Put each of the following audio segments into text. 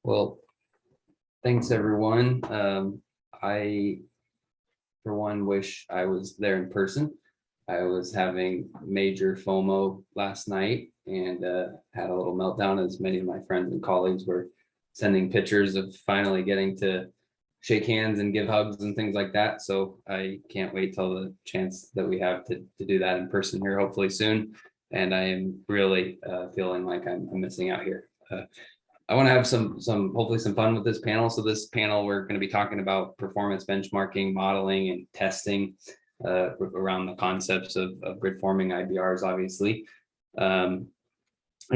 Well, thanks everyone. I, for one, wish I was there in person. I was having major FOMO last night and had a little meltdown as many of my friends and colleagues were sending pictures of finally getting to shake hands and give hugs and things like that. So I can't wait till the chance that we have to do that in person here, hopefully soon. And I am really feeling like I'm missing out here. I want to have hopefully some fun with this panel. So this panel, we're going to be talking about performance benchmarking, modeling, and testing around the concepts of grid forming IBRs, obviously. I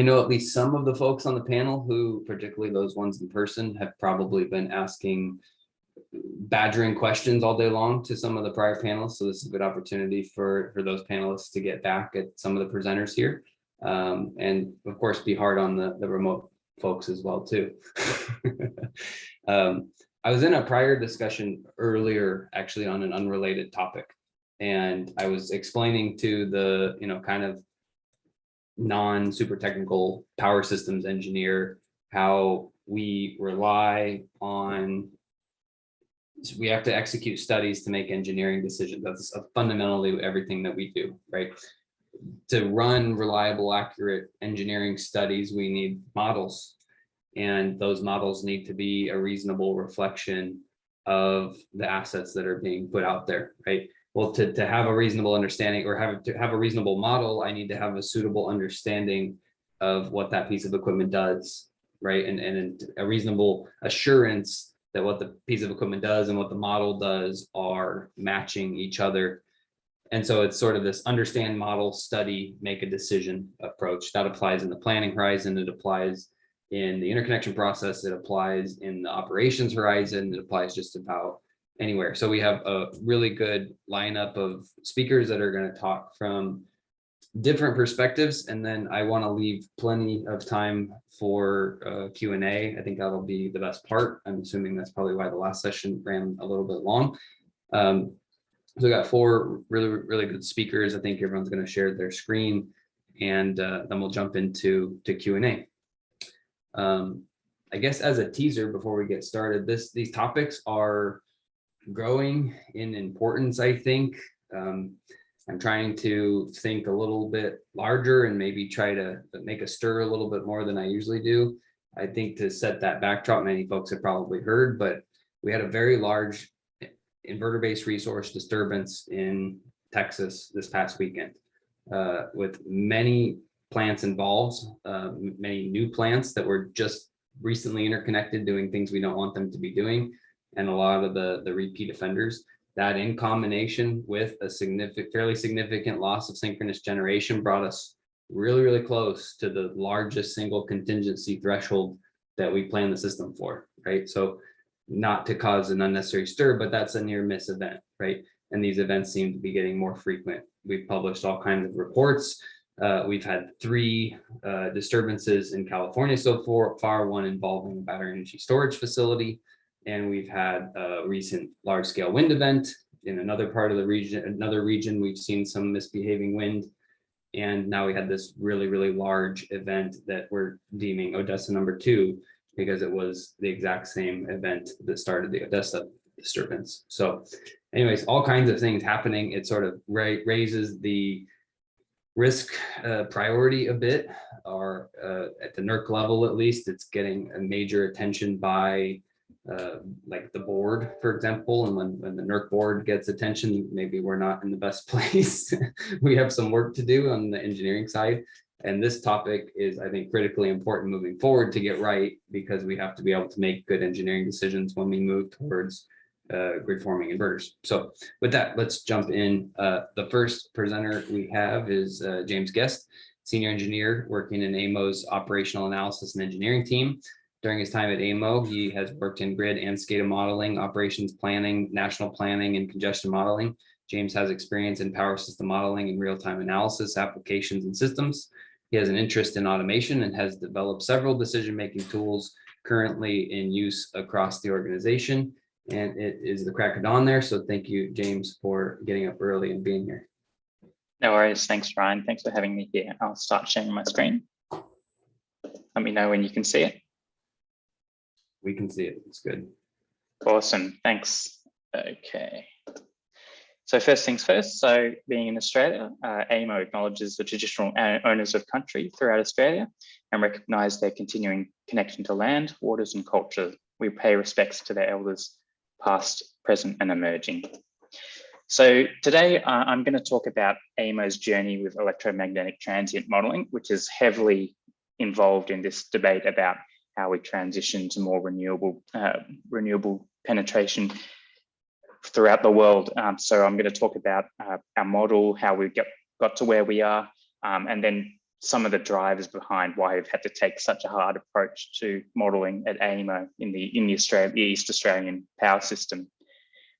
know at least some of the folks on the panel who, particularly those ones in person, have probably been asking badgering questions all day long to some of the prior panelists. So this is a good opportunity for those panelists to get back at some of the presenters here. And of course, be hard on the remote folks as well too. I was in a prior discussion earlier, actually on an unrelated topic. And I was explaining to the, kind of non-super technical power systems engineer how we rely on, we have to execute studies to make engineering decisions. That's fundamentally everything that we do, right? To run reliable, accurate engineering studies, we need models, and those models need to be a reasonable reflection of the assets that are being put out there, right? Well, to have a reasonable understanding or to have a reasonable model, I need to have a suitable understanding of what that piece of equipment does, right? And a reasonable assurance that what the piece of equipment does and what the model does are matching each other. And so it's sort of this understand, model, study, make a decision approach that applies in the planning horizon. It applies in the interconnection process. It applies in the operations horizon. It applies just about anywhere. So we have a really good lineup of speakers that are going to talk from different perspectives. And then I want to leave plenty of time for Q&A. I think that'll be the best part. I'm assuming that's probably why the last session ran a little bit long. So we got four really good speakers. I think everyone's going to share their screen, and then we'll jump into Q&A. I guess as a teaser before we get started, these topics are growing in importance, I think. I'm trying to think a little bit larger and maybe try to make a stir a little bit more than I usually do. I think to set that backdrop, many folks have probably heard, but we had a very large inverter-based resource disturbance in Texas this past weekend, with many plants involved, many new plants that were just recently interconnected, doing things we don't want them to be doing, and a lot of the repeat offenders. That in combination with a fairly significant loss of synchronous generation brought us really close to the largest single contingency threshold that we plan the system for, right? So not to cause an unnecessary stir, but that's a near miss event, right? And these events seem to be getting more frequent. We've published all kinds of reports. We've had 3 disturbances in California so far, one involving a battery energy storage facility. And we've had a recent large-scale wind event in another part of the region. Another region, we've seen some misbehaving wind. And now we had this really large event that we're deeming Odessa #2, because it was the exact same event that started the Odessa disturbance. So anyways, all kinds of things happening. It sort of raises the risk priority a bit, or at the NERC level, at least, it's getting a major attention by like the board, for example. And when the NERC board gets attention, maybe we're not in the best place. We have some work to do on the engineering side. And this topic is, I think, critically important moving forward to get right, because we have to be able to make good engineering decisions when we move towards grid forming inverters. So with that, let's jump in. The first presenter we have is James Guest, senior engineer working in AEMO's operational analysis and engineering team. During his time at AEMO, he has worked in grid and SCADA modeling, operations planning, national planning, and congestion modeling. James has experience in power system modeling and real-time analysis applications and systems. He has an interest in automation and has developed several decision-making tools currently in use across the organization. And it is the crack of dawn there. So thank you, James, for getting up early and being here. No worries. Thanks, Ryan. Thanks for having me here. I'll start sharing my screen. Let me know when you can see it. We can see it. It's good. Awesome. Thanks. Okay. So first things first, so being in Australia, AEMO acknowledges the traditional owners of country throughout Australia and recognise their continuing connection to land, waters and culture. We pay respects to their elders, past, present and emerging. So today I'm going to talk about AEMO's journey with electromagnetic transient modelling, which is heavily involved in this debate about how we transition to more renewable penetration throughout the world. So I'm going to talk about our model, how we got to where we are, and then some of the drivers behind why we've had to take such a hard approach to modelling at AEMO in the East Australian power system.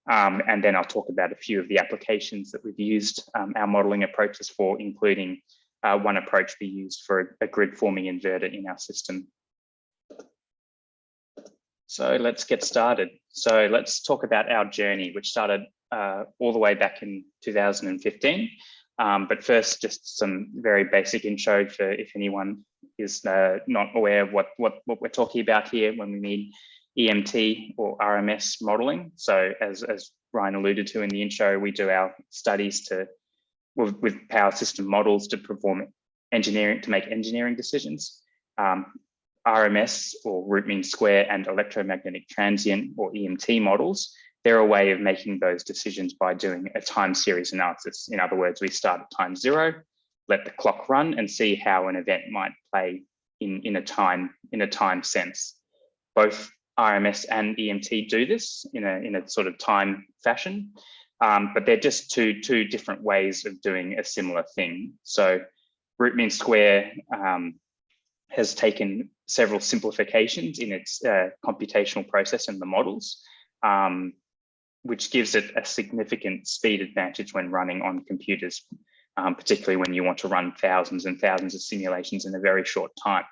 And then I'll talk about a few of the applications that we've used our modelling approaches for, including one approach we used for a grid forming inverter in our system. So let's get started. So let's talk about our journey, which started all the way back in 2015. But first, just some very basic intro for if anyone is not aware of what we're talking about here when we mean EMT or RMS modeling. So as Ryan alluded to in the intro, we do our studies with power system models to perform engineering, to make engineering decisions. RMS or root mean square and electromagnetic transient or EMT models, they're a way of making those decisions by doing a time series analysis. In other words, we start at time 0, let the clock run and see how an event might play in a time sense. Both RMS and EMT do this in a sort of time fashion, but they're just two different ways of doing a similar thing. So root mean square has taken several simplifications in its computational process and the models, which gives it a significant speed advantage when running on computers, particularly when you want to run thousands and thousands of simulations in a very short time.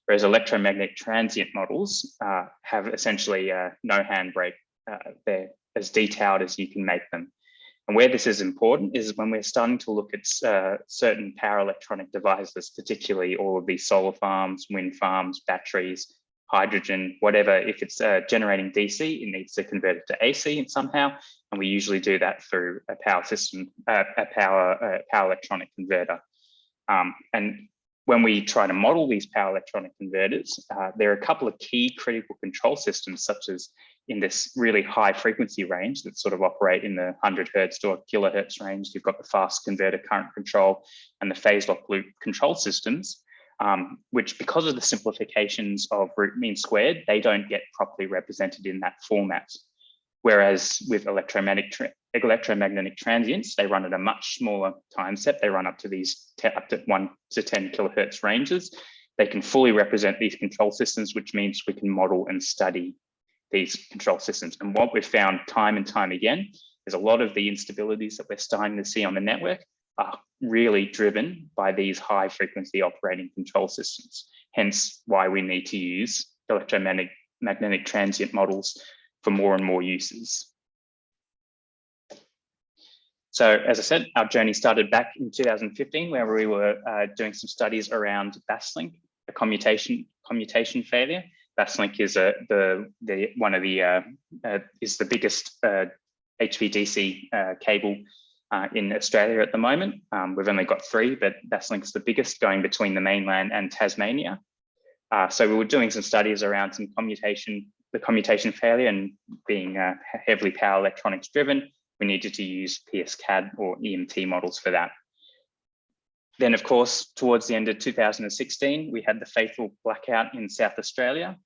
Whereas electromagnetic transient models have essentially no handbrake. They're as detailed as you can make them. And where this is important is when we're starting to look at certain power electronic devices, particularly all of these solar farms, wind farms, batteries, hydrogen, whatever. If it's generating DC, it needs to convert it to AC somehow. And we usually do that through a power system, power electronic converter. And when we try to model these power electronic converters, there are a couple of key critical control systems, such as in this really high frequency range that sort of operate in the 100 Hertz to a kilohertz range. You've got the fast converter current control and the phase lock loop control systems, which because of the simplifications of root mean squared, they don't get properly represented in that format. Whereas with electromagnetic transients, they run at a much smaller time set. They run up to these up to 1 to 10 kilohertz ranges. They can fully represent these control systems, which means we can model and study these control systems. And what we've found time and time again is a lot of the instabilities that we're starting to see on the network are really driven by these high frequency operating control systems. Hence why we need to use electromagnetic transient models for more and more uses. So as I said, our journey started back in 2015, where we were doing some studies around Basslink, a commutation failure. Basslink is the biggest HVDC cable in Australia at the moment. We've only got 3, but Basslink's the biggest, going between the mainland and Tasmania. So we were doing some studies around the commutation failure, and being heavily power electronics driven, we needed to use PSCAD or EMT models for that. Then, of course, towards the end of 2016, we had the fatal blackout in South Australia.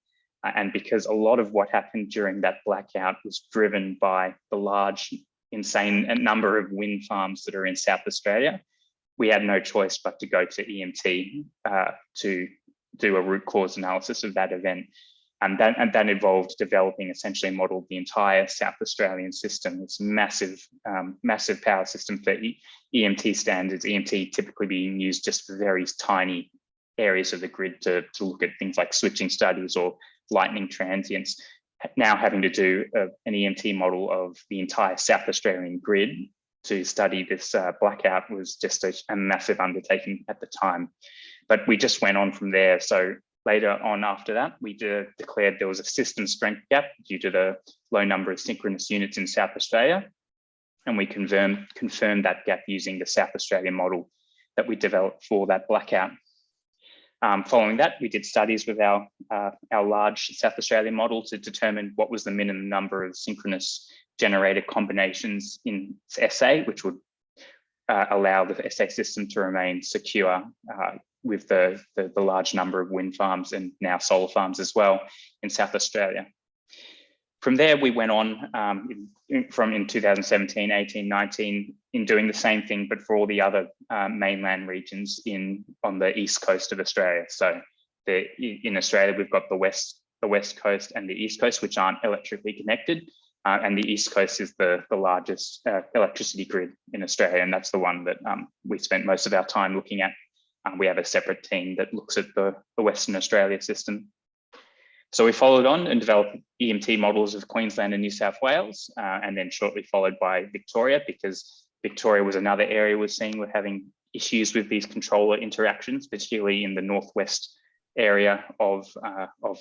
And because a lot of what happened during that blackout was driven by the large, insane number of wind farms that are in South Australia, we had no choice but to go to EMT to do a root cause analysis of that event. And that involved developing, essentially modeled the entire South Australian system. It's massive power system for EMT standards. EMT typically being used just for very tiny areas of the grid to look at things like switching studies or lightning transients. Now having to do an EMT model of the entire South Australian grid to study this blackout was just a massive undertaking at the time. But we just went on from there. So later on after that, we declared there was a system strength gap due to the low number of synchronous units in South Australia. And we confirmed that gap using the South Australian model that we developed for that blackout. Following that, we did studies with our large South Australian model to determine what was the minimum number of synchronous generator combinations in SA, which would allow the SA system to remain secure with the large number of wind farms and now solar farms as well in South Australia. From there, we went on in 2017, 18, 19 in doing the same thing, but for all the other mainland regions on the east coast of Australia. So in Australia, we've got the west coast and the east coast, which aren't electrically connected. And the east coast is the largest electricity grid in Australia. And that's the one that we spent most of our time looking at. We have a separate team that looks at the Western Australia system. So we followed on and developed EMT models of Queensland and New South Wales, and then shortly followed by Victoria, because Victoria was another area we're seeing we're having issues with these controller interactions, particularly in the northwest area of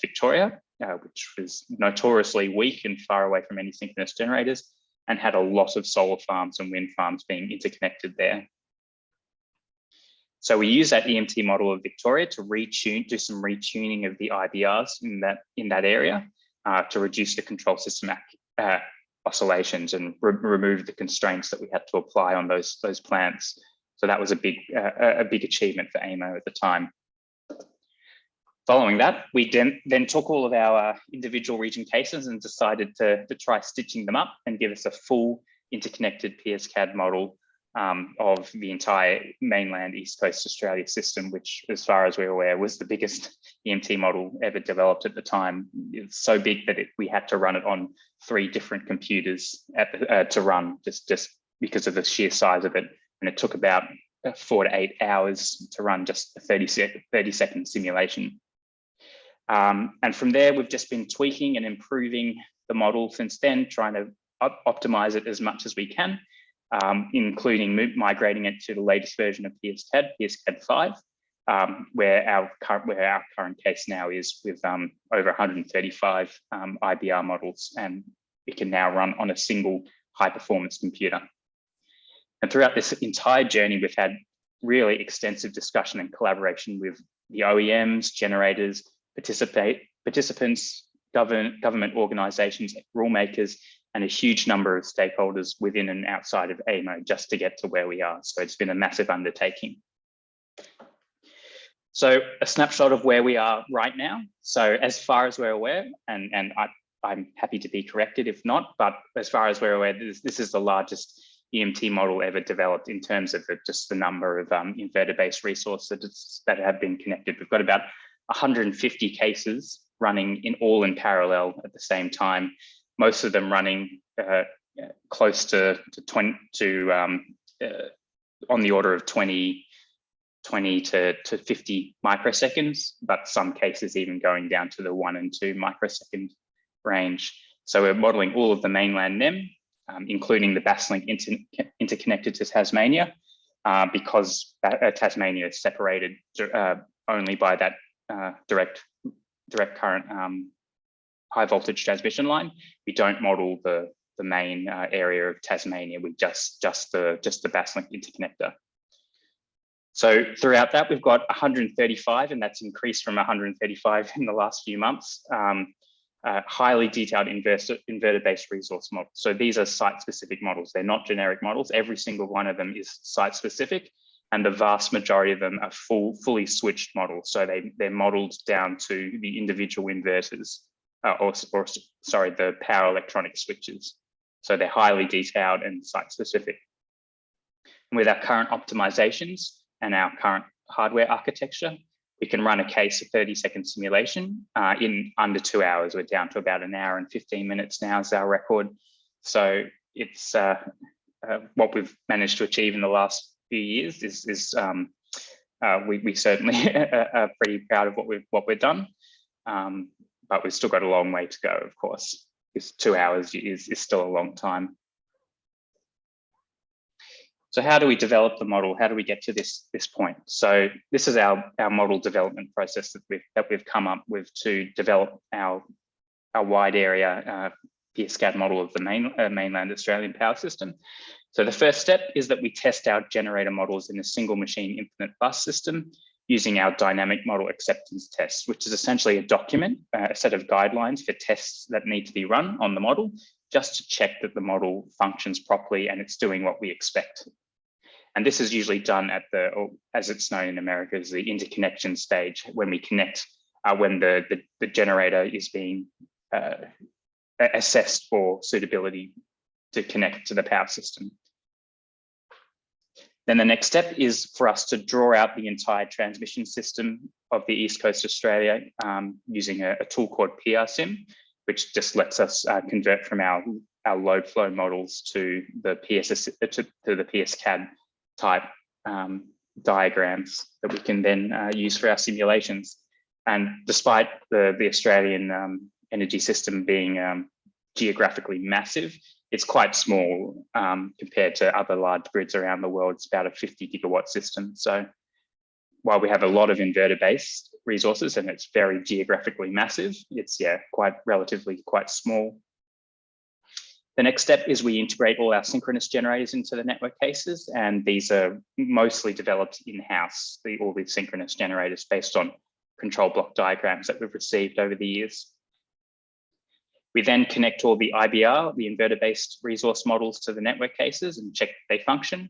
Victoria, which was notoriously weak and far away from any synchronous generators, and had a lot of solar farms and wind farms being interconnected there. So we use that EMT model of Victoria to do some retuning of the IBRs in that area to reduce the control system oscillations and remove the constraints that we had to apply on those plants. So that was a big achievement for AEMO at the time. Following that, we then took all of our individual region cases and decided to try stitching them up and give us a full interconnected PSCAD model of the entire mainland East Coast Australia system, which, as far as we're aware, was the biggest EMT model ever developed at the time. It's so big that we had to run it on 3 different computers to run, just because of the sheer size of it. And it took about 4 to 8 hours to run just a 30-second simulation. And from there, we've just been tweaking and improving the model since then, trying to optimize it as much as we can. Including migrating it to the latest version of PSCAD 5, where our current case now is with over 135 IBR models, and it can now run on a single high-performance computer. And throughout this entire journey, we've had really extensive discussion and collaboration with the OEMs, generators, participants, government organisations, rule makers, and a huge number of stakeholders within and outside of AEMO just to get to where we are. So it's been a massive undertaking. So a snapshot of where we are right now. So as far as we're aware, and I'm happy to be corrected if not, but as far as we're aware, this is the largest EMT model ever developed in terms of just the number of inverter-based resources that have been connected. We've got about 150 cases running all in parallel at the same time. Most of them running close to 20 on the order of 20 to 50 microseconds, but some cases even going down to the 1 and 2 microsecond range. So we're modeling all of the mainland NEM, including the Basslink interconnected to Tasmania, because Tasmania is separated only by that direct current high voltage transmission line. We don't model the main area of Tasmania with just the Basslink interconnector. So throughout that, we've got 135, and that's increased from 135 in the last few months. Highly detailed inverter-based resource models. So these are site-specific models. They're not generic models. Every single one of them is site-specific, and the vast majority of them are fully switched models. So they're modeled down to the individual inverters. The power electronic switches. So they're highly detailed and site-specific. With our current optimizations and our current hardware architecture, we can run a case of 30-second simulation in under 2 hours. We're down to about 1 hour and 15 minutes now is our record. So it's what we've managed to achieve in the last few years is we certainly are pretty proud of what we've done. But we've still got a long way to go, of course, because 2 hours is still a long time. So how do we develop the model? How do we get to this point? So this is our model development process that we've come up with to develop our wide area PSCAD model of the mainland Australian power system. So the first step is that we test our generator models in a single machine infinite bus system using our dynamic model acceptance test, which is essentially a document, a set of guidelines for tests that need to be run on the model, just to check that the model functions properly and it's doing what we expect. And this is usually done at or as it's known in America, as the interconnection stage, when we connect, when the generator is being assessed for suitability to connect to the power system. Then the next step is for us to draw out the entire transmission system of the East Coast Australia using a tool called PRSim, which just lets us convert from our load flow models to the PSCAD type diagrams that we can then use for our simulations. And despite the Australian energy system being geographically massive, it's quite small compared to other large grids around the world. It's about a 50 gigawatt system. So while we have a lot of inverter-based resources and it's very geographically massive, it's relatively quite small. The next step is we integrate all our synchronous generators into the network cases, and these are mostly developed in-house, all these synchronous generators based on control block diagrams that we've received over the years. We then connect all the IBR, the inverter-based resource models, to the network cases and check that they function.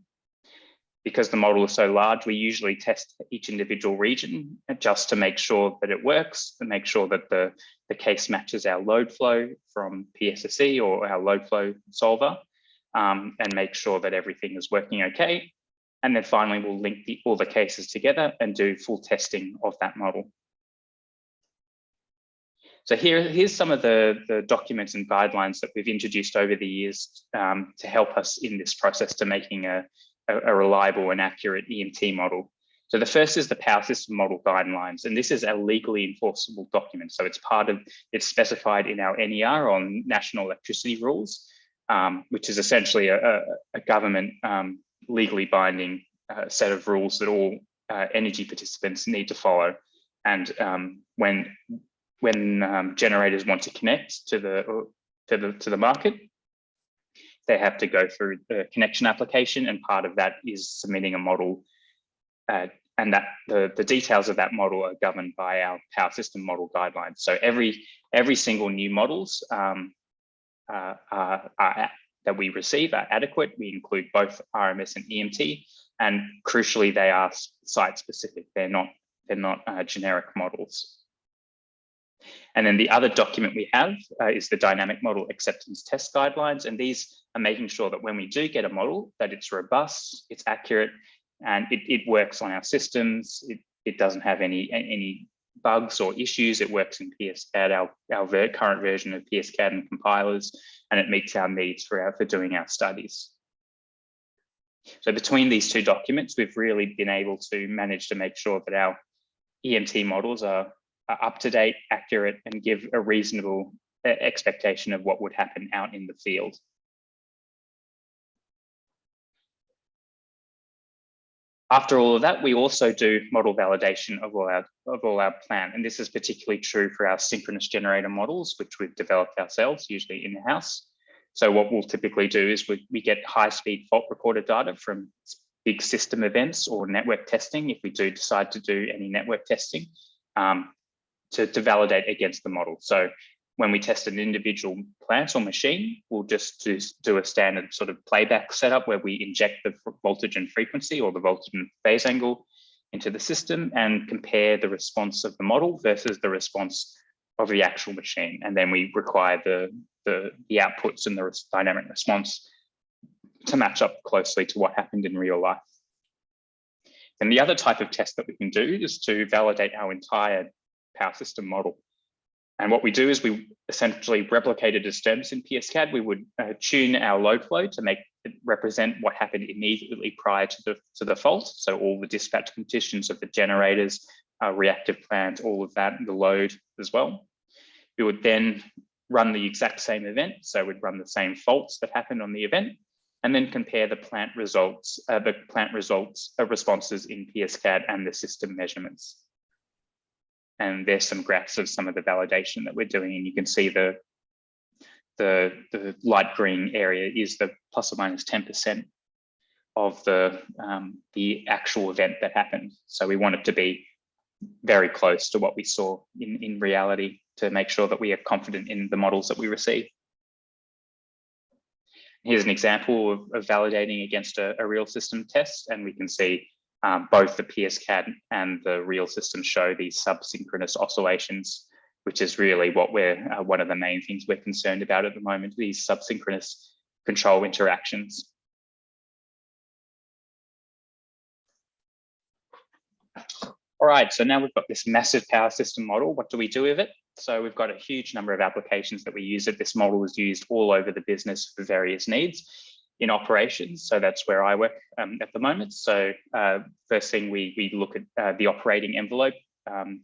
Because the model is so large, we usually test each individual region just to make sure that it works, and make sure that the case matches our load flow from PSSE or our load flow solver, and make sure that everything is working okay. And then finally, we'll link all the cases together and do full testing of that model. So here's some of the documents and guidelines that we've introduced over the years to help us in this process to making a reliable and accurate EMT model. So the first is the power system model guidelines, and this is a legally enforceable document. So it's specified in our NER on national electricity rules, which is essentially a government legally binding set of rules that all energy participants need to follow. And when generators want to connect to the market, they have to go through the connection application, and part of that is submitting a model, and that the details of that model are governed by our power system model guidelines. So every single new models that we receive are adequate. We include both RMS and EMT, and crucially, they are site specific. They're not generic models. And then the other document we have is the dynamic model acceptance test guidelines. And these are making sure that when we do get a model, that it's robust, it's accurate, and it works on our systems. It doesn't have any bugs or issues. It works in PSCAD, our current version of PSCAD and compilers, and it meets our needs for doing our studies. So between these two documents, we've really been able to manage to make sure that our EMT models are up to date, accurate, and give a reasonable expectation of what would happen out in the field. After all of that, we also do model validation of all our plant, and this is particularly true for our synchronous generator models, which we've developed ourselves, usually in-house. So what we'll typically do is we get high-speed fault recorder data from big system events or network testing, if we do decide to do any network testing, to validate against the model. So when we test an individual plant or machine, we'll just do a standard sort of playback setup where we inject the voltage and frequency, or the voltage and phase angle, into the system and compare the response of the model versus the response of the actual machine. And then we require the outputs and the dynamic response to match up closely to what happened in real life. And the other type of test that we can do is to validate our entire power system model. And what we do is we essentially replicate a disturbance in PSCAD. We would tune our load flow to make it represent what happened immediately prior to the fault. So all the dispatch conditions of the generators, reactive plant, all of that, the load as well. We would then run the exact same event. So we'd run the same faults that happened on the event, and then compare the plant results, responses in PSCAD and the system measurements. And there's some graphs of some of the validation that we're doing, and you can see the light green area is the plus or minus 10% of the actual event that happened. So we want it to be very close to what we saw in reality to make sure that we are confident in the models that we receive. Here's an example of validating against a real system test, and we can see both the PSCAD and the real system show these subsynchronous oscillations, which is really what one of the main things we're concerned about at the moment, these subsynchronous control interactions. All right, so now we've got this massive power system model. What do we do with it? So we've got a huge number of applications that we use it. This model is used all over the business for various needs in operations. So that's where I work at the moment. So first thing, we look at the operating envelope.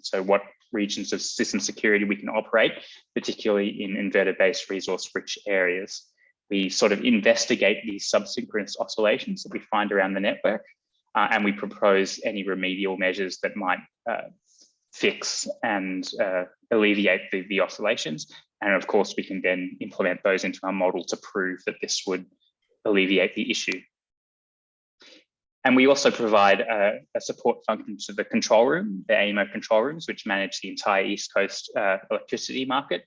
So what regions of system security we can operate, particularly in inverter-based resource-rich areas. We sort of investigate these subsynchronous oscillations that we find around the network. And we propose any remedial measures that might fix and alleviate the oscillations. And of course, we can then implement those into our model to prove that this would alleviate the issue. And we also provide a support function to the control room, the AEMO control rooms, which manage the entire East Coast electricity market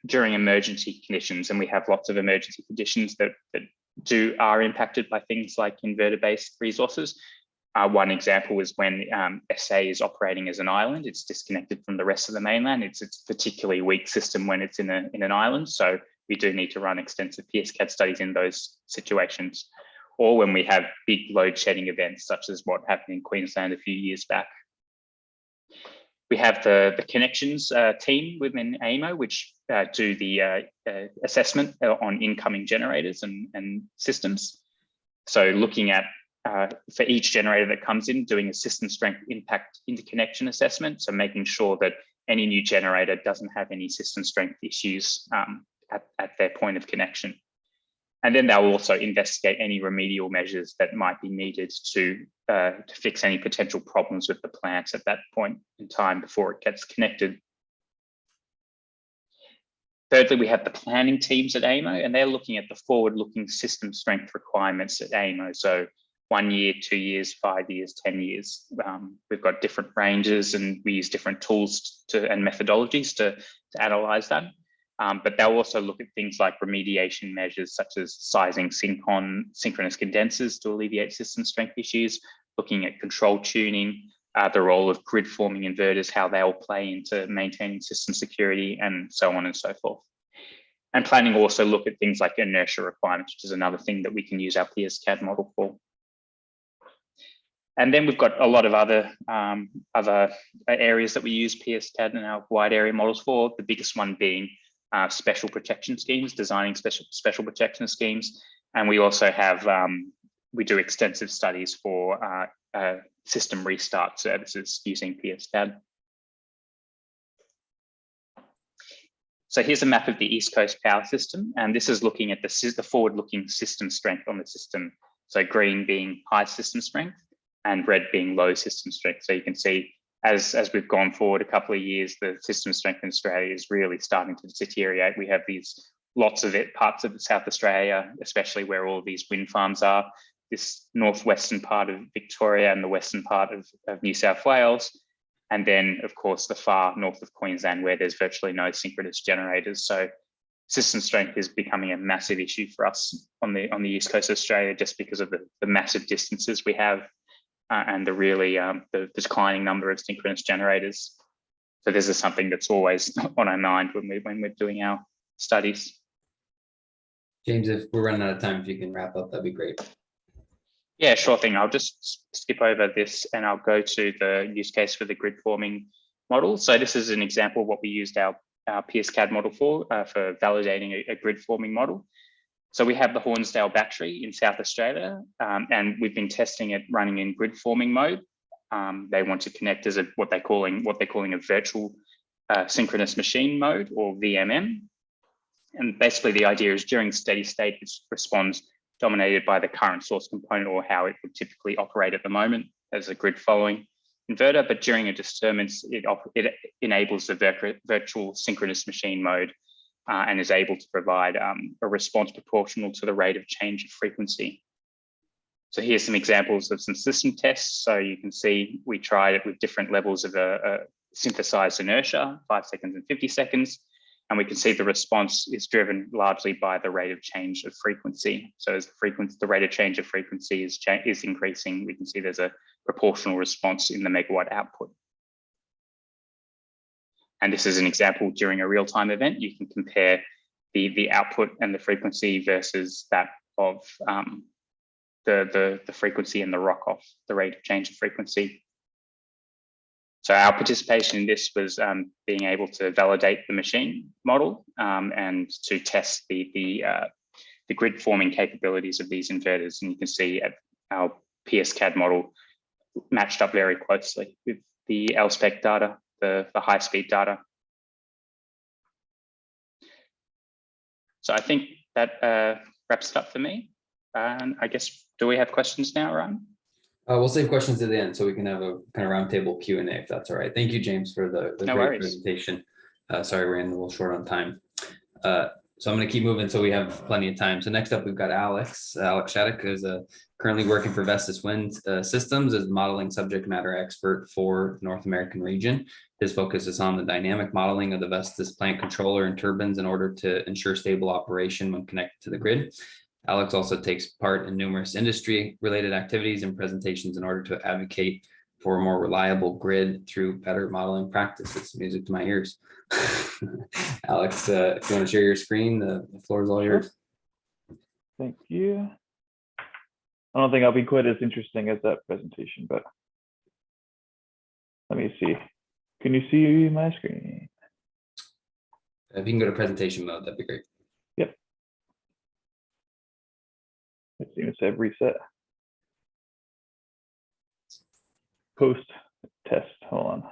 during emergency conditions. And we have lots of emergency conditions that are impacted by things like inverter-based resources. One example is when SA is operating as an island, it's disconnected from the rest of the mainland. It's a particularly weak system when it's in an island. So we do need to run extensive PSCAD studies in those situations. Or when we have big load shedding events, such as what happened in Queensland a few years back. We have the connections team within AEMO, which do the assessment on incoming generators and systems. So looking at, for each generator that comes in, doing a system strength impact interconnection assessment. So making sure that any new generator doesn't have any system strength issues at their point of connection. And then they'll also investigate any remedial measures that might be needed to fix any potential problems with the plant at that point in time before it gets connected. Thirdly, we have the planning teams at AEMO, and they're looking at the forward-looking system strength requirements at AEMO. So 1 year, 2 years, 5 years, 10 years. We've got different ranges, and we use different tools and methodologies to analyze that. But they'll also look at things like remediation measures, such as sizing synchronous condensers to alleviate system strength issues, looking at control tuning, the role of grid forming inverters, how they'll play into maintaining system security, and so on and so forth. And planning will also look at things like inertia requirements, which is another thing that we can use our PSCAD model for. And then we've got a lot of other areas that we use PSCAD and our wide area models for, the biggest one being special protection schemes, designing special protection schemes. And we also have, we do extensive studies for system restart services using PSCAD. So here's a map of the East Coast power system, and this is looking at the forward-looking system strength on the system. So green being high system strength and red being low system strength. So you can see as we've gone forward a couple of years, the system strength in Australia is really starting to deteriorate. We have these lots of parts of South Australia, especially where all of these wind farms are, this northwestern part of Victoria and the western part of New South Wales. And then, of course, the far north of Queensland, where there's virtually no synchronous generators. So system strength is becoming a massive issue for us on the East Coast of Australia, just because of the massive distances we have and the really the declining number of synchronous generators. So this is something that's always on our mind when we're doing our studies. James, if we're running out of time, if you can wrap up, that'd be great. Yeah, sure thing. I'll just skip over this and I'll go to the use case for the grid forming model. So this is an example of what we used our PSCAD model for validating a grid forming model. So we have the Hornsdale battery in South Australia, and we've been testing it running in grid forming mode. They want to connect as what they're calling a virtual synchronous machine mode, or VMM. And basically the idea is during steady state, its response dominated by the current source component, or how it would typically operate at the moment as a grid following inverter. But during a disturbance, it enables the virtual synchronous machine mode and is able to provide a response proportional to the rate of change of frequency. So here's some examples of some system tests. So you can see we tried it with different levels of a synthesized inertia, 5 seconds and 50 seconds. And we can see the response is driven largely by the rate of change of frequency. So as the rate of change of frequency is increasing, we can see there's a proportional response in the megawatt output. And this is an example during a real-time event. You can compare the output and the frequency versus that of the frequency and the rock-off, the rate of change of frequency. So our participation in this was being able to validate the machine model and to test the grid forming capabilities of these inverters. And you can see our PSCAD model matched up very closely with the LSPEC data, the high speed data. So I think that wraps it up for me. And I guess, do we have questions now, Ryan? We'll save questions at the end so we can have a kind of roundtable Q&A if that's all right. Thank you, James, for the No great worries. presentation. Sorry, we ran a little short on time. So I'm going to keep moving so we have plenty of time. So next up, we've got Alex. Alex Shattuck is currently working for Vestas Wind Systems as modeling subject matter expert for the North American region. His focus is on the dynamic modeling of the Vestas plant controller and turbines in order to ensure stable operation when connected to the grid. Alex also takes part in numerous industry-related activities and presentations in order to advocate for a more reliable grid through better modeling practices. Music to my ears. Alex, if you want to share your screen, the floor is all yours. Thank you. I don't think I'll be quite as interesting as that presentation, but let me see. Can you see my screen? If you can go to presentation mode, that'd be great. Yep. It seems to have reset. Post test, hold on.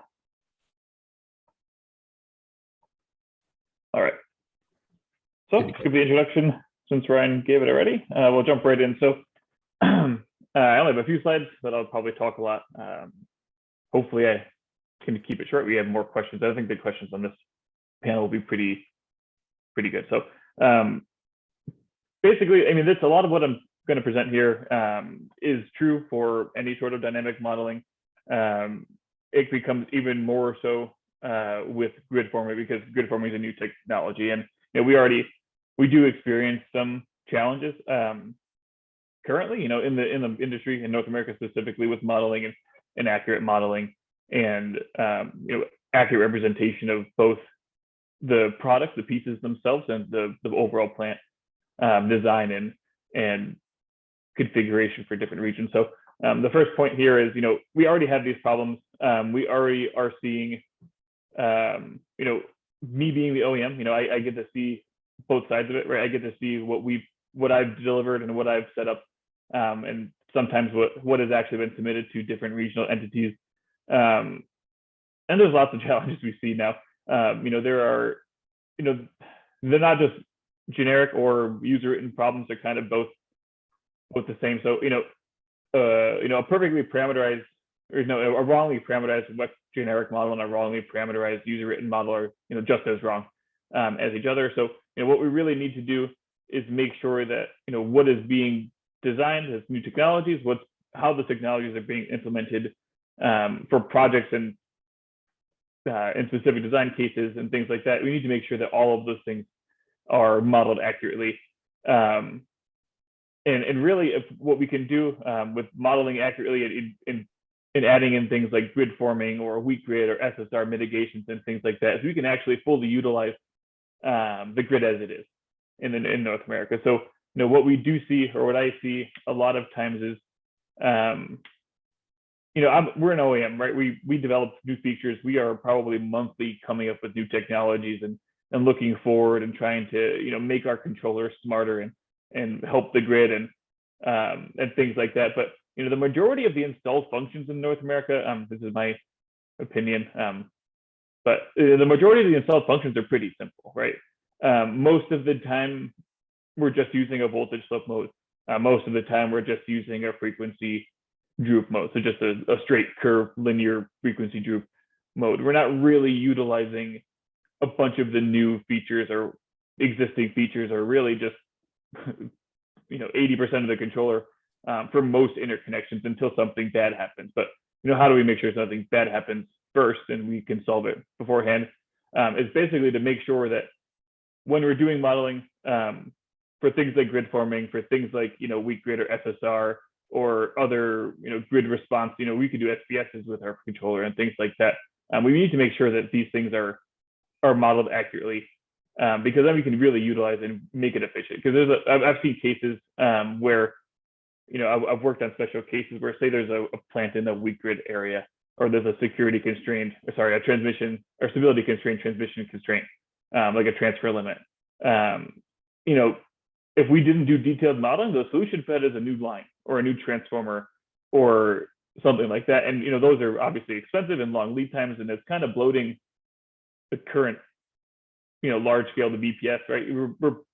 All right. So let's give the introduction since Ryan gave it already. We'll jump right in. So I only have a few slides, but I'll probably talk a lot. Hopefully I can keep it short. We have more questions. I think the questions on this panel will be pretty good. So basically, I mean, that's a lot of what I'm going to present here is true for any sort of dynamic modeling. It becomes even more so with grid forming, because grid forming is a new technology, and you know, we do experience some challenges currently, you know, in the industry in North America specifically with modeling and accurate modeling and you know, accurate representation of both the products, the pieces themselves, and the overall plant design and configuration for different regions. So the first point here is, you know, we already have these problems. We already are seeing, you know, me being the OEM, you know, I get to see both sides of it, right? I get to see what I've delivered and what I've set up, and sometimes what has actually been submitted to different regional entities. And there's lots of challenges we see now. You know, there are, you know, they're not just generic or user written problems, they're kind of both the same. So, you know, a perfectly parameterized, or no, a wrongly parameterized web generic model and a wrongly parameterized user written model are, you know, just as wrong as each other. So, you know, what we really need to do is make sure that, you know, what is being designed as new technologies, how the technologies are being implemented for projects and in specific design cases and things like that. We need to make sure that all of those things are modeled accurately. And really, if what we can do with modeling accurately and adding in things like grid forming or weak grid or SSR mitigations and things like that, is we can actually fully utilize the grid as it is in North America. So, you know, what we do see, or what I see a lot of times is, you know, we're an OEM, right? We develop new features. We are probably monthly coming up with new technologies and looking forward and trying to, you know, make our controllers smarter and help the grid and things like that. But, you know, the majority of the installed functions in North America, this is my opinion, but the majority of the installed functions are pretty simple, right? Most of the time, we're just using a voltage slope mode. Most of the time, we're just using a frequency droop mode. So just a straight curve linear frequency droop mode. We're not really utilizing a bunch of the new features or existing features, or really just 80% of the controller for most interconnections until something bad happens. But how do we make sure something bad happens first and we can solve it beforehand? It's basically to make sure that when we're doing modeling for things like grid forming, for things like weak grid or SSR or other grid response, we could do SPSs with our controller and things like that. We need to make sure that these things are modeled accurately, because then we can really utilize and make it efficient. Because I've seen cases where I've worked on special cases where, say, there's a plant in a weak grid area, or there's a security constraint, or sorry, a transmission or stability constraint, transmission constraint, like a transfer limit. If we didn't do detailed modeling, the solution fed is a new line or a new transformer or something like that. And those are obviously expensive and long lead times, and it's kind of bloating the current large scale to BPS, right?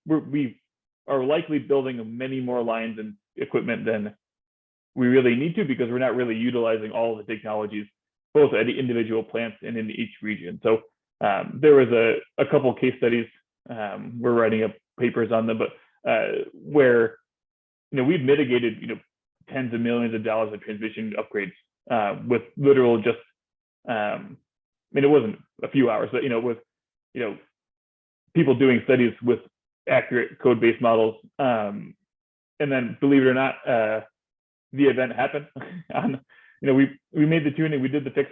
We are likely building many more lines and equipment than we really need to, because we're not really utilizing all the technologies, both at the individual plants and in each region. So there was a couple of case studies, we're writing up papers on them, but where we've mitigated tens of millions of dollars of transmission upgrades with literal just it wasn't a few hours, but with people doing studies with accurate code-based models, and then, believe it or not, the event happened. We made the tuning, we did the fix.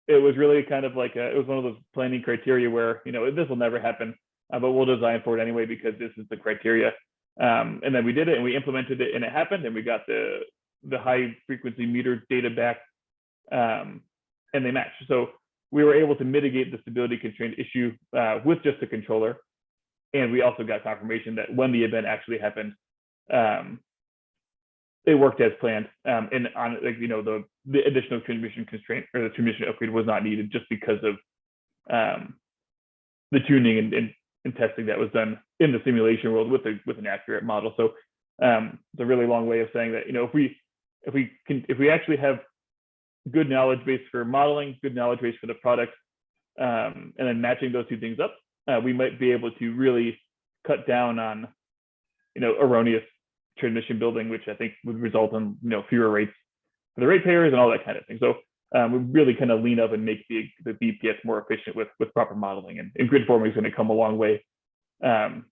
It was really kind of like it was one of those planning criteria where this will never happen, but we'll design for it anyway because this is the criteria. And then we did it and we implemented it and it happened, and we got the high frequency meter data back, and they matched. So we were able to mitigate the stability constraint issue with just the controller. And we also got confirmation that when the event actually happened, it worked as planned. And on the additional transmission constraint or the transmission upgrade was not needed, just because of the tuning and testing that was done in the simulation world with an accurate model. So it's a really long way of saying that if we actually have good knowledge base for modeling, good knowledge base for the product, and then matching those two things up, we might be able to really cut down on erroneous transmission building, which I think would result in fewer rates for the ratepayers and all that kind of thing. So we really kind of lean up and make the BPS more efficient with proper modeling, and grid forming is going to come a long way, or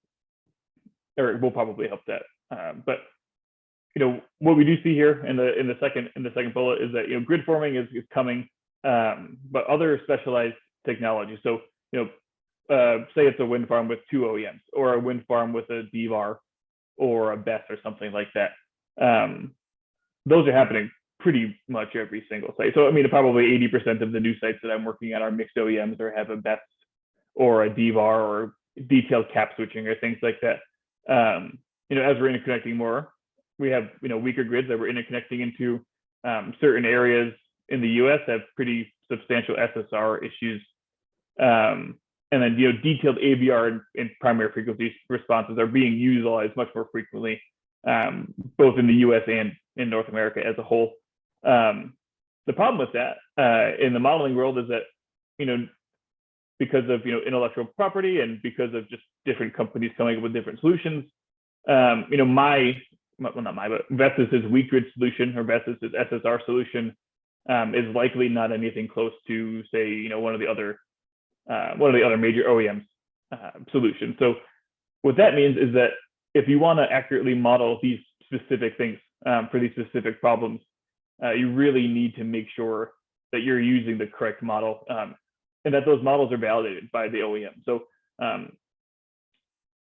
it will probably help that. But what we do see here in the second bullet is that grid forming is coming, but other specialized technology. So say it's a wind farm with 2 OEMs, or a wind farm with a DVAR or a BESS or something like that. Those are happening pretty much every single site. So probably 80% of the new sites that I'm working at are mixed OEMs or have a BESS or a DVAR or detailed cap switching or things like that. As we're interconnecting more, we have weaker grids that we're interconnecting into. Certain areas in the US have pretty substantial SSR issues. And then detailed ABR and primary frequency responses are being utilized much more frequently, both in the US and in North America as a whole. The problem with that in the modeling world is that because of intellectual property and because of just different companies coming up with different solutions, Vestas' weak grid solution, or Vestas' SSR solution, is likely not anything close to, say, one of the other major OEMs solutions. So what that means is that if you want to accurately model these specific things for these specific problems, you really need to make sure that you're using the correct model, and that those models are validated by the OEM. So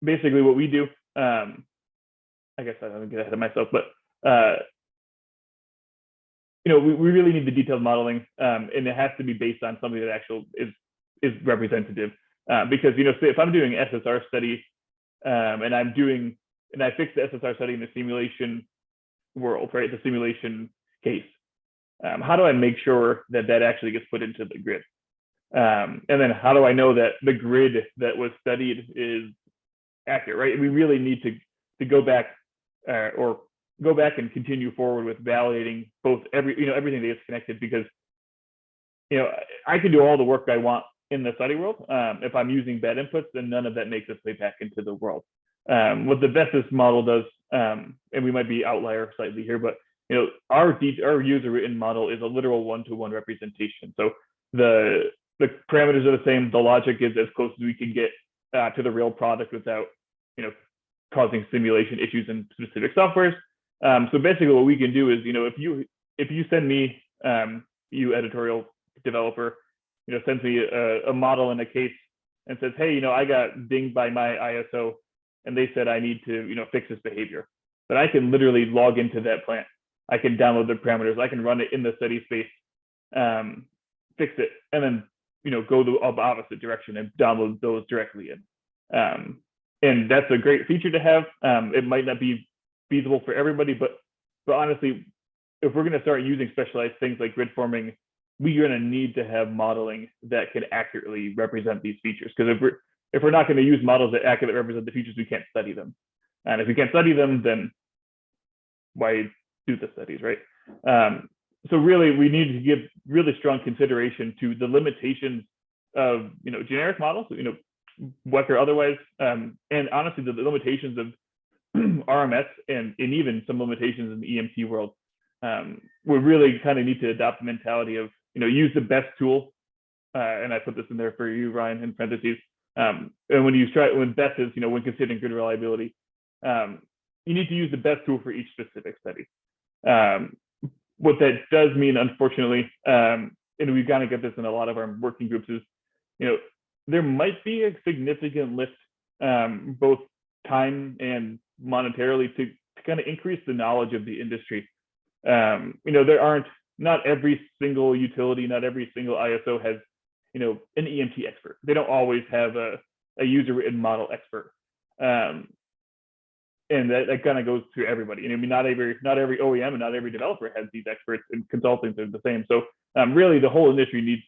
basically what we do, I guess I don't get ahead of myself, but we really need the detailed modeling, and it has to be based on something that actually is representative. Because say if I'm doing an SSR study, and I fix the SSR study in the simulation world, right? The simulation case. How do I make sure that actually gets put into the grid? And then how do I know that the grid that was studied is accurate, right? We really need to go back or go back and continue forward with validating both everything that is connected, because I can do all the work I want in the study world. If I'm using bad inputs, then none of that makes its way back into the world. What the Vestas model does, and we might be outlier slightly here, but our user written model is a literal one-to-one representation. So the parameters are the same. The logic is as close as we can get to the real product without causing simulation issues in specific softwares. So basically what we can do is, if you send me, you editorial developer, sends me a model in a case and says, hey, I got dinged by my ISO and they said I need to, fix this behavior. But I can literally log into that plant. I can download the parameters. I can run it in the study space, fix it, and then, go the opposite direction and download those directly in. And that's a great feature to have. It might not be feasible for everybody, but honestly, if we're going to start using specialized things like grid forming, we're going to need to have modeling that can accurately represent these features. Because if we're not going to use models that accurately represent the features, we can't study them. And if we can't study them, then why do the studies, right? So really, we need to give really strong consideration to the limitations of generic models, WEC or otherwise, and honestly, the limitations of RMS and even some limitations in the EMT world. We really kind of need to adopt the mentality of use the best tool, and I put this in there for you, Ryan, in parentheses. And when best is when considering grid reliability, you need to use the best tool for each specific study. What that does mean, unfortunately, and we've got to get this in a lot of our working groups, is there might be a significant lift, both time and monetarily, to kind of increase the knowledge of the industry. Not every single utility, not every single ISO has an EMT expert. They don't always have a user written model expert. And that kind of goes to everybody. Not every OEM and not every developer has these experts, and consultants are the same. So really, the whole industry needs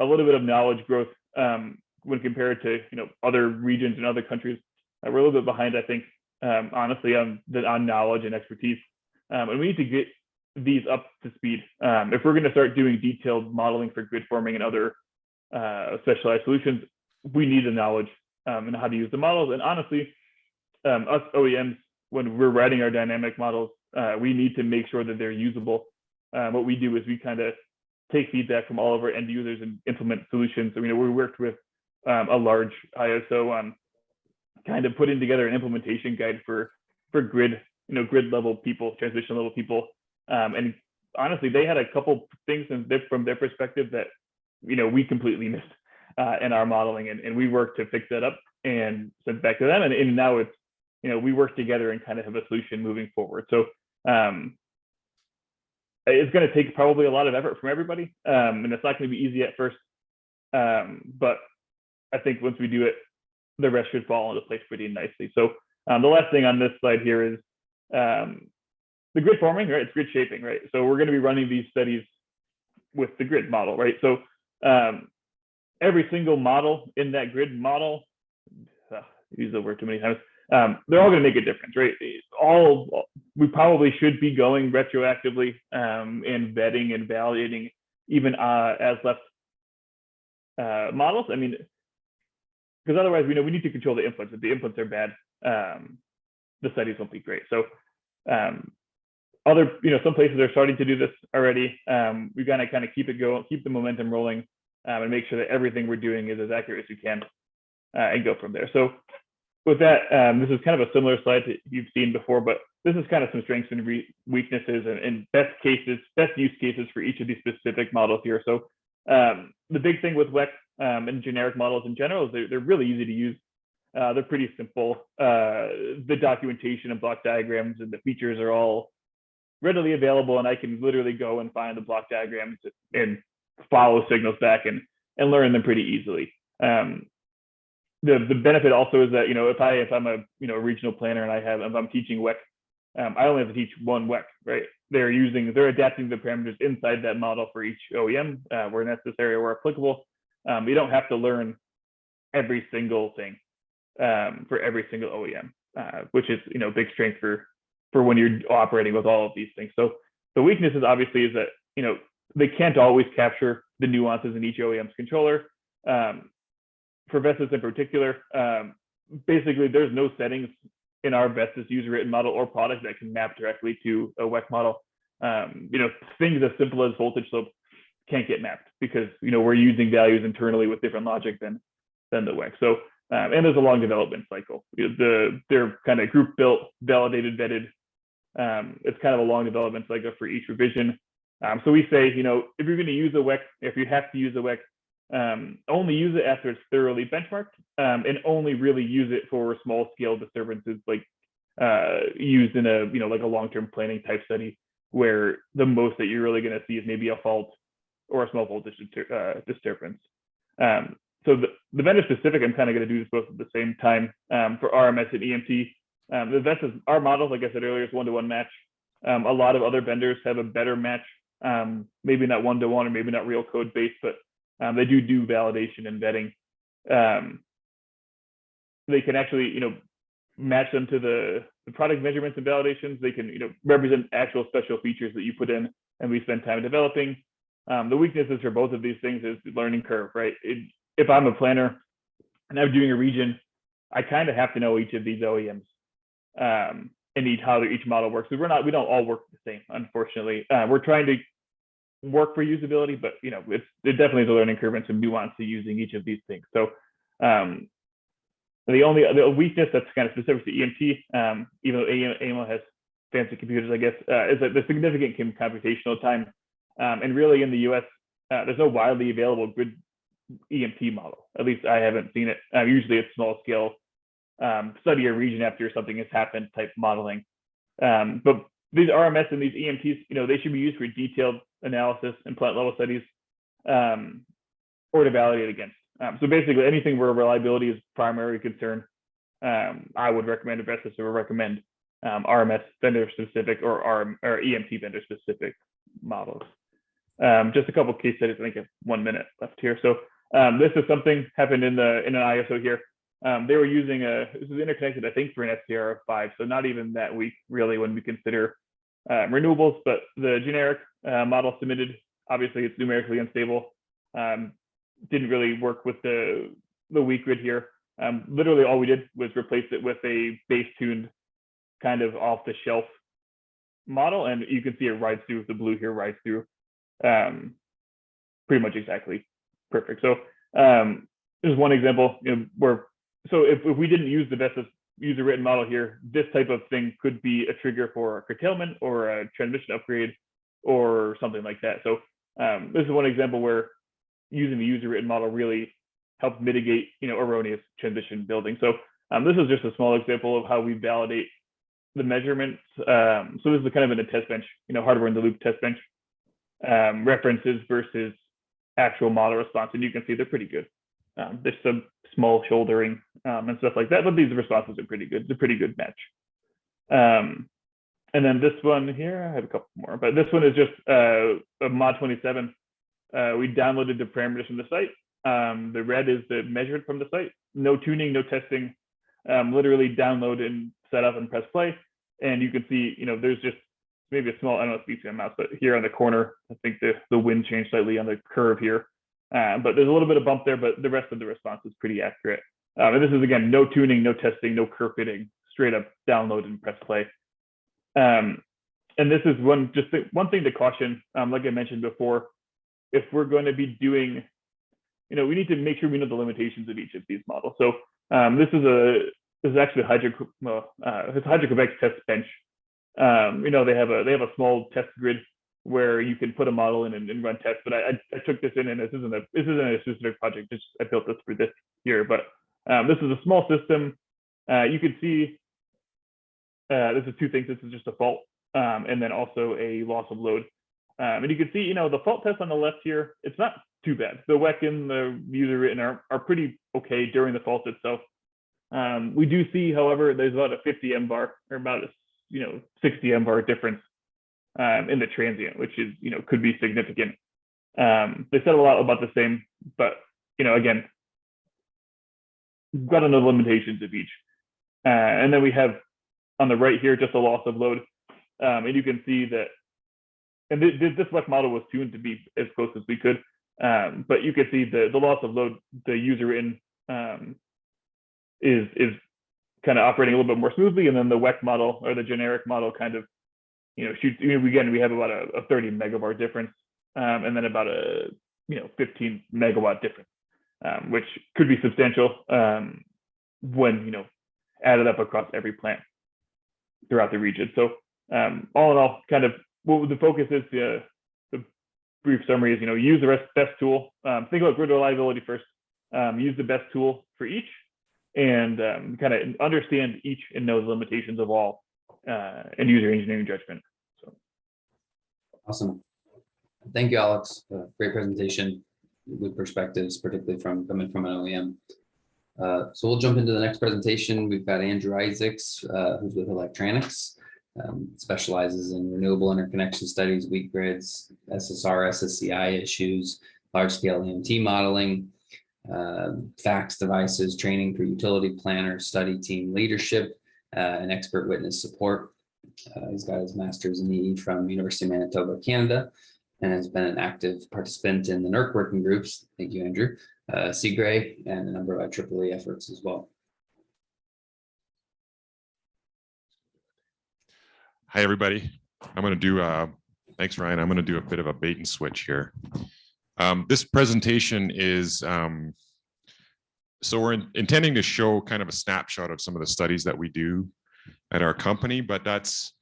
a little bit of knowledge growth when compared to other regions and other countries. We're a little bit behind, I think, honestly, on knowledge and expertise. And we need to get these up to speed. If we're going to start doing detailed modeling for grid forming and other specialized solutions, we need the knowledge and how to use the models. And honestly, us OEMs, when we're writing our dynamic models, we need to make sure that they're usable. What we do is we kind of take feedback from all of our end users and implement solutions. So, we worked with a large ISO on kind of putting together an implementation guide for grid, grid level people, transmission level people. And honestly, they had a couple things from their perspective that, we completely missed in our modeling, and we worked to fix that up and send back to them. And now it's, we work together and kind of have a solution moving forward. So it's going to take probably a lot of effort from everybody, and it's not going to be easy at first. But I think once we do it, the rest should fall into place pretty nicely. So the last thing on this slide here is the grid forming, right? It's grid shaping, right? So we're going to be running these studies with the grid model, right? So every single model in that grid model, use the word too many times, they're all going to make a difference, right? We probably should be going retroactively and vetting and validating even as left models. Because otherwise, we need to control the inputs. If the inputs are bad, the studies won't be great. So some places are starting to do this already. We got to kind of keep it going, keep the momentum rolling, and make sure that everything we're doing is as accurate as we can, and go from there. So with that, this is kind of a similar slide that you've seen before, but this is kind of some strengths and weaknesses and best use cases for each of these specific models here. So the big thing with WEC and generic models in general is they're really easy to use. They're pretty simple. The documentation and block diagrams and the features are all readily available, and I can literally go and find the block diagrams and follow signals back and learn them pretty easily. The benefit also is that if I'm a regional planner and if I'm teaching WEC, I only have to teach one WEC, right? They're adapting the parameters inside that model for each OEM where necessary or applicable. You don't have to learn every single thing for every single OEM, which is a big strength for when you're operating with all of these things. So the weaknesses obviously is that they can't always capture the nuances in each OEM's controller. For Vestas in particular, basically there's no settings in our Vestas user written model or product that can map directly to a WEC model. Things as simple as voltage slope can't get mapped because we're using values internally with different logic than the WEC. So and there's a long development cycle. They're kind of group built, validated, vetted. It's kind of a long development cycle for each revision. So we say, if you're going to use a WEC, if you have to use a WEC, only use it after it's thoroughly benchmarked, and only really use it for small scale disturbances, like used in a like a long-term planning type study, where the most that you're really going to see is maybe a fault or a small voltage disturbance. So the vendor specific, I'm kind of going to do this both at the same time. For RMS and EMT, the Vestas, our model, like I said earlier, is 1-to-1 match. A lot of other vendors have a better match, maybe not 1-to-1 or maybe not real code based, but they do validation and vetting. They can actually, match them to the product measurements and validations. They can, represent actual special features that you put in, and we spend time developing. The weaknesses for both of these things is the learning curve, right? If I'm a planner and I'm doing a region, I kind of have to know each of these OEMs and how each model works. We don't all work the same, unfortunately. We're trying to work for usability, but it definitely is a learning curve and some nuance to using each of these things. So the weakness that's kind of specific to EMT, even though AEMO has fancy computers, I guess, is that the significant computational time. And really in the US, there's no widely available good EMT model. At least I haven't seen it. Usually it's small scale, study a region after something has happened type modeling. But these RMS and these EMTs, they should be used for detailed analysis and plant level studies, or to validate against. So basically anything where reliability is primary concern, I would recommend Vestas or recommend RMS vendor specific or EMT vendor specific models. Just a couple of case studies. I think I have 1 minute left here. So this is something happened in an ISO here. They were using this is interconnected, I think, for an SCR of 5, so not even that weak really when we consider renewables. But the generic model submitted, obviously it's numerically unstable. Didn't really work with the weak grid here. Literally all we did was replace it with a base tuned kind of off the shelf model, and you can see it rides through. The blue here rides through pretty much exactly perfect. So there's one example where, so if we didn't use the Vestas user written model here, this type of thing could be a trigger for a curtailment or a transmission upgrade or something like that. So this is one example where using the user written model really helps mitigate erroneous transmission building. So this is just a small example of how we validate the measurements. So this is kind of in a test bench, hardware in the loop test bench, references versus actual model response, and you can see they're pretty good. There's some small shouldering and stuff like that, but these responses are pretty good. It's a pretty good match. And then this one here, I have a couple more, but this one is just a mod 27. We downloaded the parameters from the site. The red is the measured from the site. No tuning, no testing. Literally download and set up and press play, and you can see, there's just maybe a small, I don't know if it's my mouse, but here on the corner, I think the wind changed slightly on the curve here. But there's a little bit of bump there, but the rest of the response is pretty accurate. And this is, again, no tuning, no testing, no curve fitting, straight up download and press play. And this is one thing to caution, like I mentioned before, if we're going to be doing, we need to make sure we know the limitations of each of these models. So this is actually it's a Hydrocovex test bench. They have a small test grid where you can put a model in and run tests. But I took this in, and this isn't a specific project. I built this for this year. But this is a small system. You can see this is two things. This is just a fault, and then also a loss of load. And you can see, the fault test on the left here, it's not too bad. The WEC and the user written are pretty okay during the fault itself. We do see, however, there's about a 50 MBAR or about a 60 MBAR difference in the transient, which is could be significant. They said a lot about the same, but again, got to know the limitations of each. And then we have on the right here just a loss of load. And you can see that, and this WEC model was tuned to be as close as we could. But you can see the loss of load, the user in is kind of operating a little bit more smoothly. And then the WEC model, or the generic model, kind of, shoots, again, we have about a 30 megavar difference, and then about a 15 megawatt difference, which could be substantial when added up across every plant throughout the region. So all in all, kind of what the focus is, the brief summary is, use the best tool. Think about grid reliability first. Use the best tool for each, and kind of understand each and know the limitations of all, and use your engineering judgment. So. Awesome. Thank you, Alex. Great presentation with perspectives, particularly coming from an OEM. So we'll jump into the next presentation. We've got Andrew Isaacs, who's with Electranix, specializes in renewable interconnection studies, weak grids, SSR, SSCI issues, large-scale EMT modeling, fax devices, training for utility planners, study team leadership, and expert witness support. He's got his master's in EE from University of Manitoba, Canada, and has been an active participant in the NERC working groups. Thank you, Andrew. CGRE, and a number of IEEE efforts as well. Hi, everybody. I'm going to do, thanks, Ryan. I'm going to do a bit of a bait and switch here. This presentation is, so we're intending to show kind of a snapshot of some of the studies that we do at our company, but it's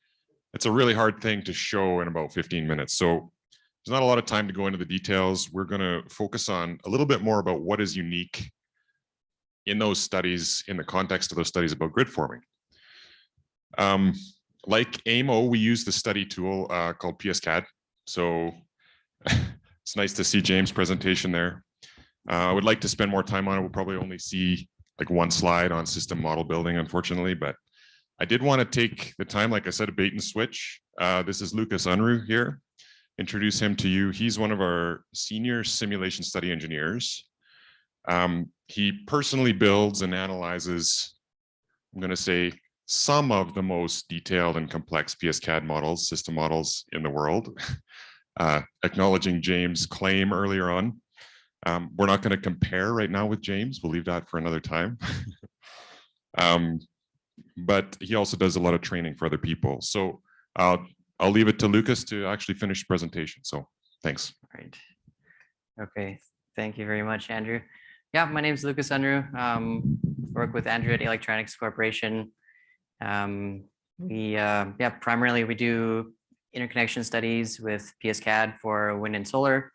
a really hard thing to show in about 15 minutes. So there's not a lot of time to go into the details. We're going to focus on a little bit more about what is unique in those studies, in the context of those studies about grid forming. Like AEMO, we use the study tool called PSCAD. So it's nice to see James' presentation there. I would like to spend more time on it. We'll probably only see like one slide on system model building, unfortunately, but I did want to take the time, like I said, a bait and switch. This is Lucas Unruh here. Introduce him to you. He's one of our senior simulation study engineers. He personally builds and analyzes, I'm going to say, some of the most detailed and complex PSCAD models, system models in the world. Acknowledging James' claim earlier on. We're not going to compare right now with James. We'll leave that for another time. But he also does a lot of training for other people. So I'll leave it to Lucas to actually finish the presentation. So thanks. Right. Okay. Thank you very much, Andrew. Yeah, my name is Lucas Unruh. Work with Andrew at Electranix Corporation. Primarily we do interconnection studies with PSCAD for wind and solar.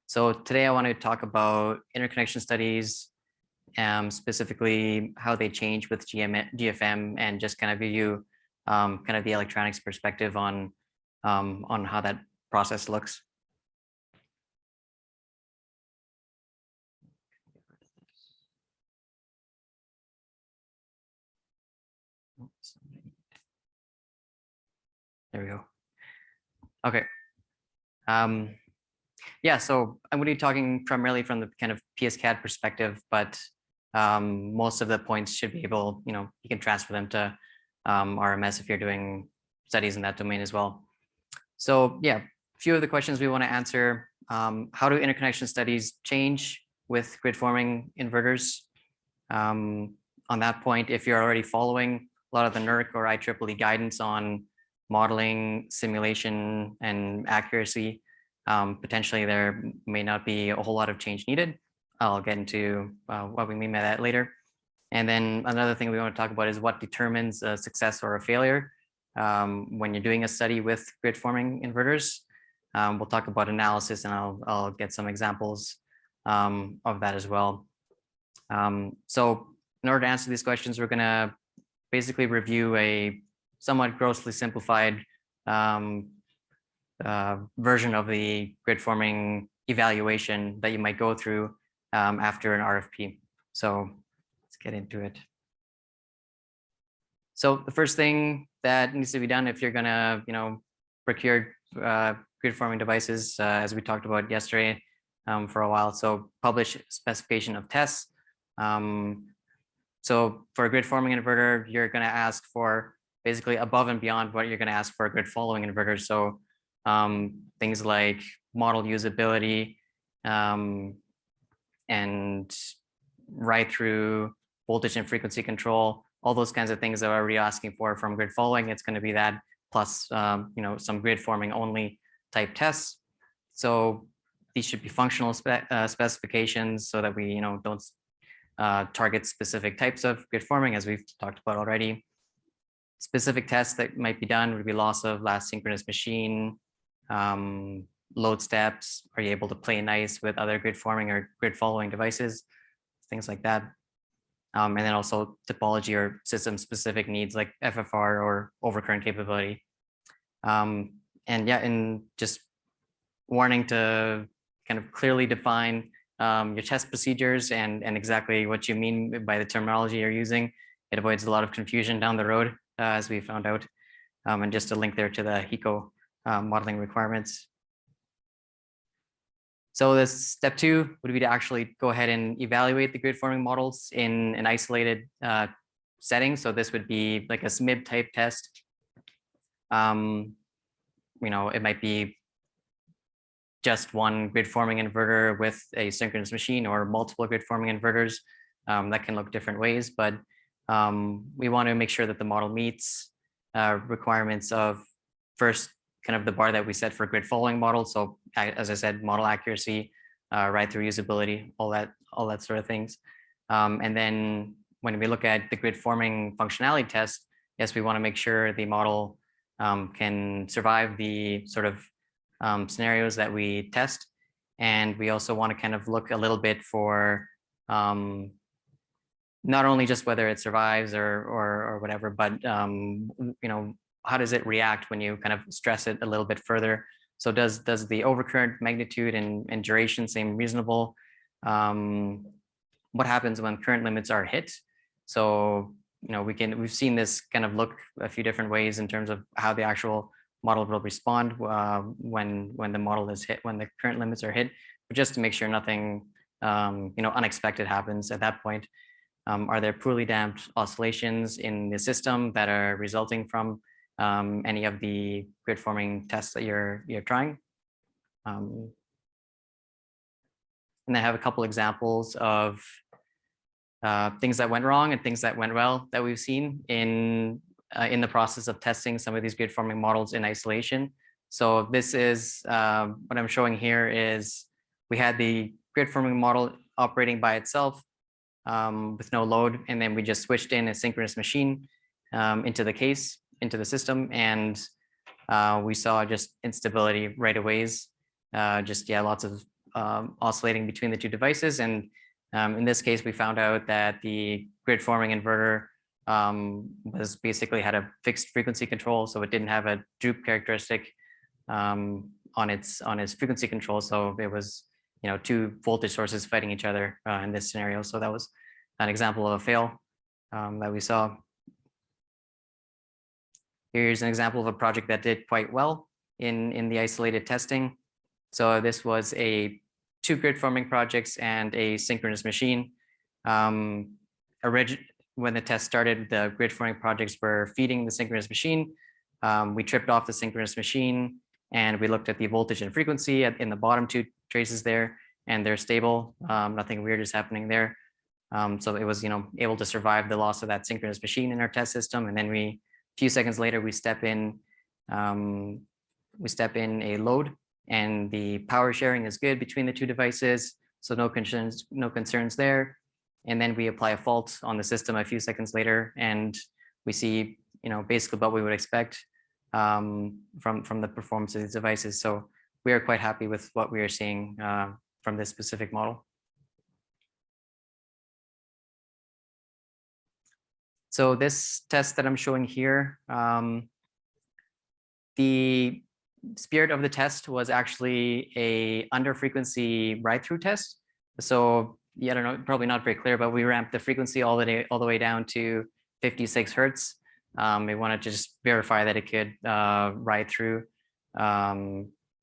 So today I want to talk about interconnection studies, specifically how they change with GFM, and just kind of give you kind of the Electranix perspective on how that process looks. There we go. Okay. Yeah, so I'm going to be talking primarily from the kind of PSCAD perspective, but most of the points should be able, you can transfer them to RMS if you're doing studies in that domain as well. So yeah, a few of the questions we want to answer. How do interconnection studies change with grid forming inverters? On that point, if you're already following a lot of the NERC or IEEE guidance on modeling, simulation, and accuracy, potentially there may not be a whole lot of change needed. I'll get into what we mean by that later. And then another thing we want to talk about is what determines a success or a failure when you're doing a study with grid forming inverters. We'll talk about analysis, and I'll get some examples of that as well. So in order to answer these questions, we're going to basically review a somewhat grossly simplified version of the grid forming evaluation that you might go through after an RFP. So let's get into it. So the first thing that needs to be done if you're gonna, procure grid forming devices, as we talked about yesterday, for a while. So publish specification of tests. So for a grid forming inverter, you're going to ask for basically above and beyond what you're going to ask for a grid following inverter. So things like model usability and right through voltage and frequency control, all those kinds of things that we're already asking for from grid following. It's going to be that plus some grid forming only type tests. So these should be functional specifications so that we don't target specific types of grid forming, as we've talked about already. Specific tests that might be done would be loss of last synchronous machine, load steps. Are you able to play nice with other grid forming or grid following devices? Things like that. And then also topology or system specific needs like FFR or overcurrent capability. And yeah, and just warning to kind of clearly define your test procedures and exactly what you mean by the terminology you're using. It avoids a lot of confusion down the road, as we found out. And just a link there to the HECO modeling requirements. So this step 2 would be to actually go ahead and evaluate the grid forming models in an isolated setting. So this would be like a SMIB type test. It might be just one grid forming inverter with a synchronous machine or multiple grid forming inverters. That can look different ways, but we want to make sure that the model meets requirements of first kind of the bar that we set for grid following model. So as I said, model accuracy, right through usability, all that sort of things. And then when we look at the grid forming functionality test, yes, we want to make sure the model can survive the sort of scenarios that we test. And we also want to kind of look a little bit for not only just whether it survives or whatever, but how does it react when you kind of stress it a little bit further? So does the overcurrent magnitude and duration seem reasonable? What happens when current limits are hit? So we've seen this kind of look a few different ways in terms of how the actual model will respond when the model is hit, when the current limits are hit, but just to make sure nothing unexpected happens at that point. Are there poorly damped oscillations in the system that are resulting from any of the grid forming tests that you're trying? And I have a couple examples of things that went wrong and things that went well that we've seen in the process of testing some of these grid forming models in isolation. So this is what I'm showing here is we had the grid forming model operating by itself with no load, and then we just switched in a synchronous machine into the system, and we saw just instability right away. Lots of oscillating between the two devices, and in this case, we found out that the grid forming inverter was basically had a fixed frequency control, so it didn't have a droop characteristic on its frequency control. So it was two voltage sources fighting each other in this scenario. So that was an example of a fail that we saw. Here's an example of a project that did quite well in the isolated testing. So this was two grid forming projects and a synchronous machine. When the test started, the grid forming projects were feeding the synchronous machine. We tripped off the synchronous machine and we looked at the voltage and frequency in the bottom two traces there, and they're stable. Nothing weird is happening there. So it was able to survive the loss of that synchronous machine in our test system. And then a few seconds later, we step in a load, and the power sharing is good between the two devices. So no concerns there. And then we apply a fault on the system a few seconds later, and we see basically what we would expect from the performance of these devices. So we are quite happy with what we are seeing from this specific model. So this test that I'm showing here, the spirit of the test was actually a under frequency ride through test. So yeah, I don't know, probably not very clear, but we ramped the frequency all the way down to 56 hertz. We wanted to just verify that it could ride through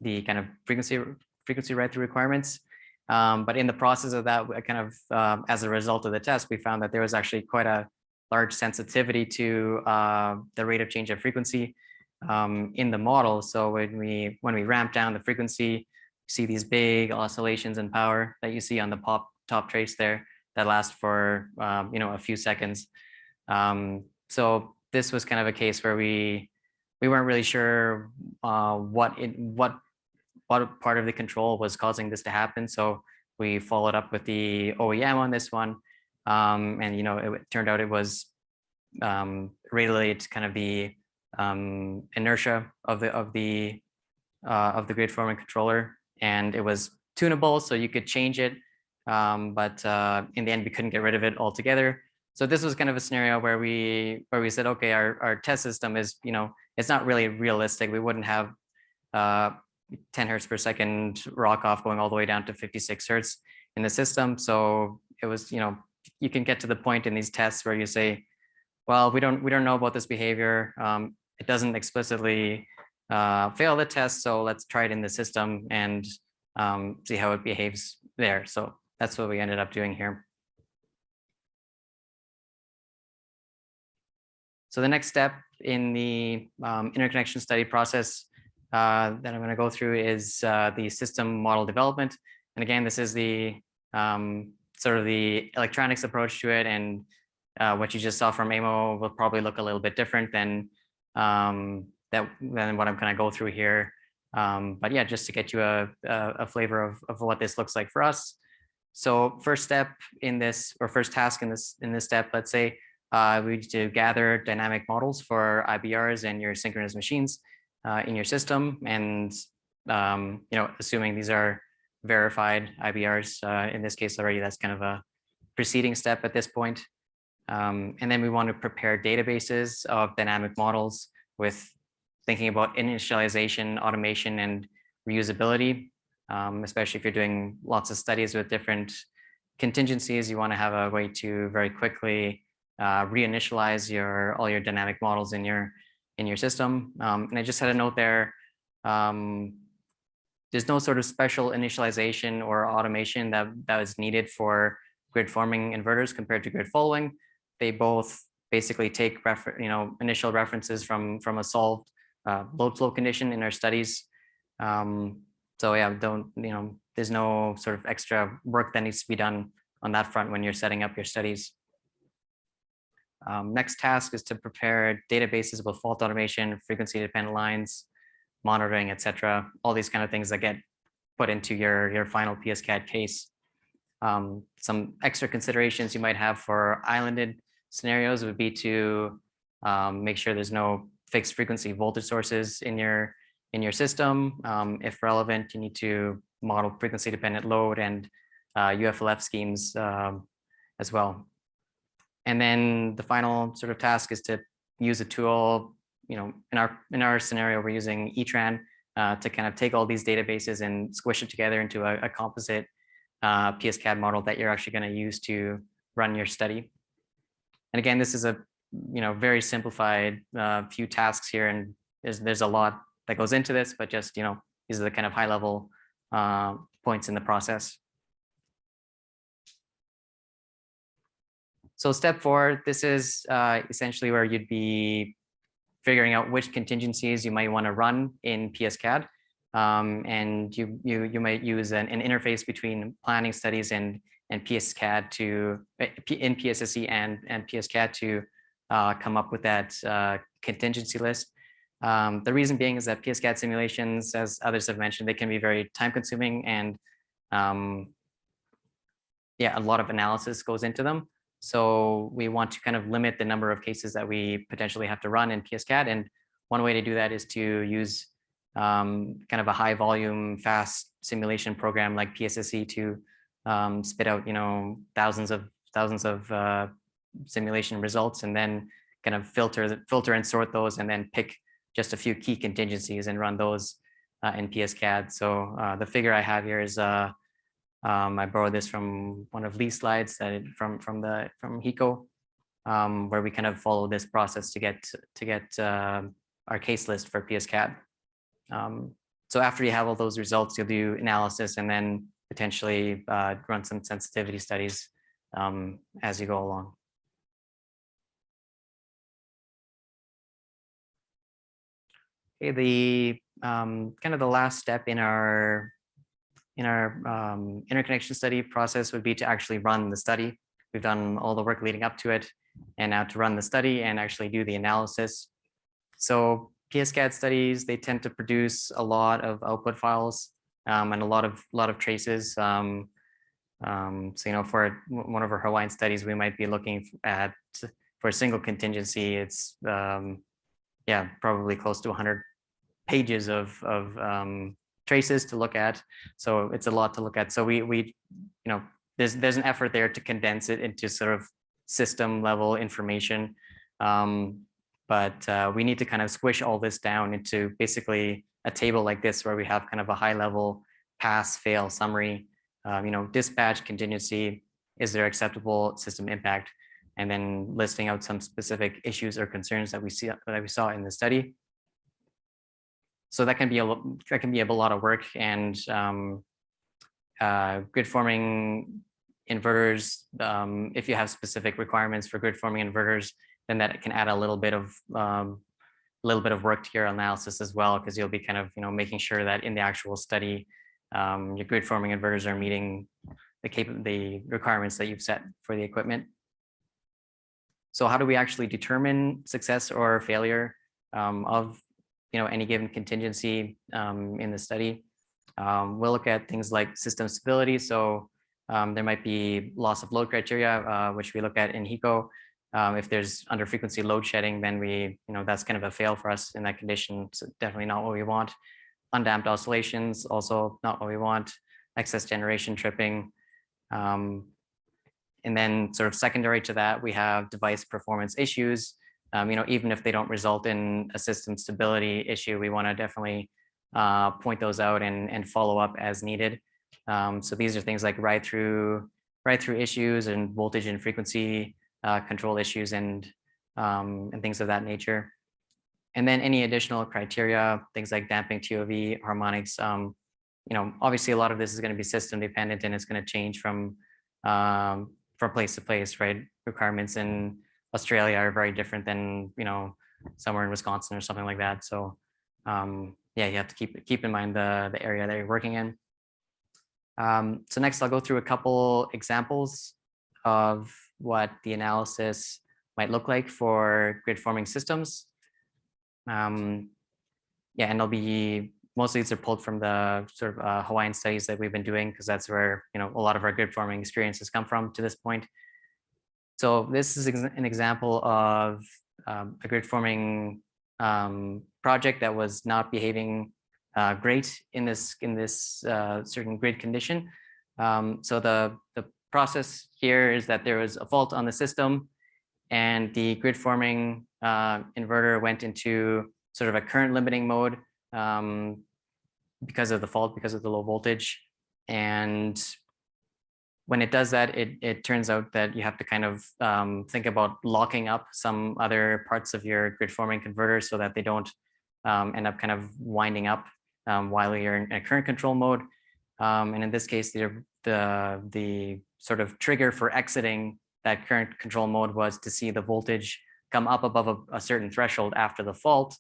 the kind of frequency ride through requirements. But in the process of that, kind of as a result of the test, we found that there was actually quite a large sensitivity to the rate of change of frequency in the model. So when we ramp down the frequency, you see these big oscillations in power that you see on the top trace there that last for a few seconds. So this was kind of a case where we weren't really sure what part of the control was causing this to happen. So we followed up with the OEM on this one, and it turned out it was related to kind of the inertia of the grid forming controller, and it was tunable, so you could change it, but in the end we couldn't get rid of it altogether. So this was kind of a scenario where we said, okay, our test system is, it's not really realistic. We wouldn't have 10 hertz per second rock off going all the way down to 56 hertz in the system. So it was, you can get to the point in these tests where you say, well, we don't know about this behavior. It doesn't explicitly fail the test, so let's try it in the system and see how it behaves there. So that's what we ended up doing here. So the next step in the interconnection study process that I'm going to go through is the system model development. And again, this is the sort of the Electranix approach to it, and what you just saw from AEMO will probably look a little bit different than what I'm going to go through here. But yeah, just to get you a flavor of what this looks like for us. So first step in this, or first task in this step, let's say we need to gather dynamic models for IBRs and your synchronous machines in your system, and assuming these are verified IBRs in this case already, that's kind of a preceding step at this point. And then we want to prepare databases of dynamic models with thinking about initialization, automation, and reusability, especially if you're doing lots of studies with different contingencies. You want to have a way to very quickly reinitialize all your dynamic models in your system. And I just had a note there. There's no sort of special initialization or automation that is needed for grid forming inverters compared to grid following. They both basically take initial references from a solved load flow condition in our studies. So yeah, there's no sort of extra work that needs to be done on that front when you're setting up your studies. Next task is to prepare databases about fault automation, frequency dependent lines, monitoring, etc. All these kind of things that get put into your final PSCAD case. Some extra considerations you might have for islanded scenarios would be to make sure there's no fixed frequency voltage sources in your system. If relevant, you need to model frequency dependent load and UFLF schemes as well. And then the final sort of task is to use a tool. In our scenario, we're using ETRAN to kind of take all these databases and squish it together into a composite PSCAD model that you're actually going to use to run your study. And again, this is a very simplified few tasks here, and there's a lot that goes into this, but just these are the kind of high level points in the process. So step 4, this is essentially where you'd be figuring out which contingencies you might want to run in PSCAD, and you might use an interface between planning studies and PSCAD to in PSSE and PSCAD to come up with that contingency list. The reason being is that PSCAD simulations, as others have mentioned, they can be very time consuming, and yeah, a lot of analysis goes into them. So we want to kind of limit the number of cases that we potentially have to run in PSCAD. And one way to do that is to use kind of a high volume, fast simulation program like PSSE to spit out, thousands of simulation results, and then kind of filter and sort those, and then pick just a few key contingencies and run those in PSCAD. So the figure I have here is I borrowed this from one of Lee's slides from HECO, where we kind of follow this process to get our case list for PSCAD. So after you have all those results, you'll do analysis and then potentially run some sensitivity studies as you go along. Okay, the kind of the last step in our interconnection study process would be to actually run the study. We've done all the work leading up to it, and now to run the study and actually do the analysis. So PSCAD studies, they tend to produce a lot of output files and a lot of traces. So for one of our Hawaiian studies, we might be looking at, for a single contingency, it's probably close to 100 pages of traces to look at. So it's a lot to look at. So there's an effort there to condense it into sort of system level information. But we need to kind of squish all this down into basically a table like this, where we have kind of a high level pass fail summary, dispatch contingency, is there acceptable system impact, and then listing out some specific issues or concerns that we saw in the study. So that can be a lot of work, and grid forming inverters, if you have specific requirements for grid forming inverters, then that can add a little bit of work to your analysis as well, because you'll be kind of making sure that in the actual study, your grid forming inverters are meeting the requirements that you've set for the equipment. So how do we actually determine success or failure of any given contingency in the study? We'll look at things like system stability. So there might be loss of load criteria, which we look at in HECO. If there's under frequency load shedding, then that's kind of a fail for us in that condition. It's definitely not what we want. Undamped oscillations, also not what we want. Excess generation tripping. And then sort of secondary to that, we have device performance issues. Even if they don't result in a system stability issue, we want to definitely point those out and follow up as needed. So these are things like ride through issues and voltage and frequency control issues and things of that nature. And then any additional criteria, things like damping, TOV, harmonics. Obviously a lot of this is going to be system dependent, and it's going to change from place to place, right? Requirements in Australia are very different than somewhere in Wisconsin or something like that. So you have to keep in mind the area that you're working in. So next I'll go through a couple examples of what the analysis might look like for grid forming systems. And they'll be mostly these are pulled from the sort of Hawaiian studies that we've been doing, because that's where a lot of our grid forming experiences come from to this point. So this is an example of a grid forming project that was not behaving great in this certain grid condition. So the process here is that there was a fault on the system, and the grid forming inverter went into sort of a current limiting mode because of the fault, because of the low voltage. And when it does that, it turns out that you have to kind of think about locking up some other parts of your grid forming converter so that they don't end up kind of winding up while you're in a current control mode. And in this case, the sort of trigger for exiting that current control mode was to see the voltage come up above a certain threshold after the fault.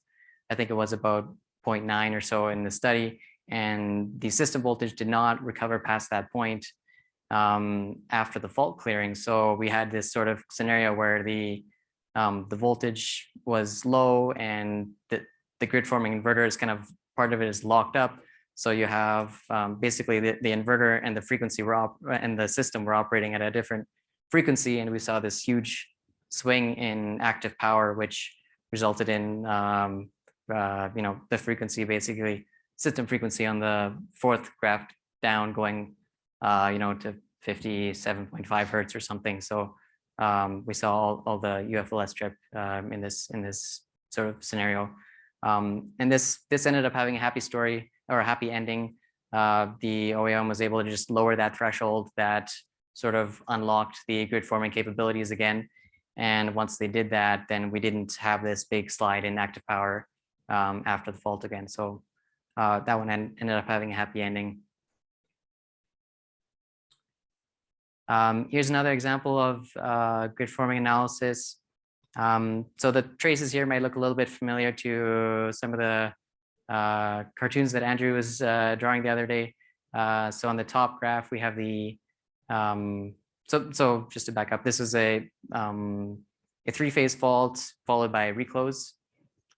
I think it was about 0.9 or so in the study, and the system voltage did not recover past that point after the fault clearing. So we had this sort of scenario where the voltage was low, and the grid forming inverter is kind of part of it is locked up. So you have basically the inverter and the frequency and the system were operating at a different frequency, and we saw this huge swing in active power, which resulted in the frequency, basically system frequency on the fourth graph down going to 57.5 hertz or something. So we saw all the UFLS trip in this sort of scenario. And this ended up having a happy story, or a happy ending. The OEM was able to just lower that threshold that sort of unlocked the grid forming capabilities again. And once they did that, then we didn't have this big slide in active power after the fault again. So that one ended up having a happy ending. Here's another example of grid forming analysis. So the traces here might look a little bit familiar to some of the cartoons that Andrew was drawing the other day. So on the top graph, we have the, so just to back up, this is a three-phase fault followed by a reclose.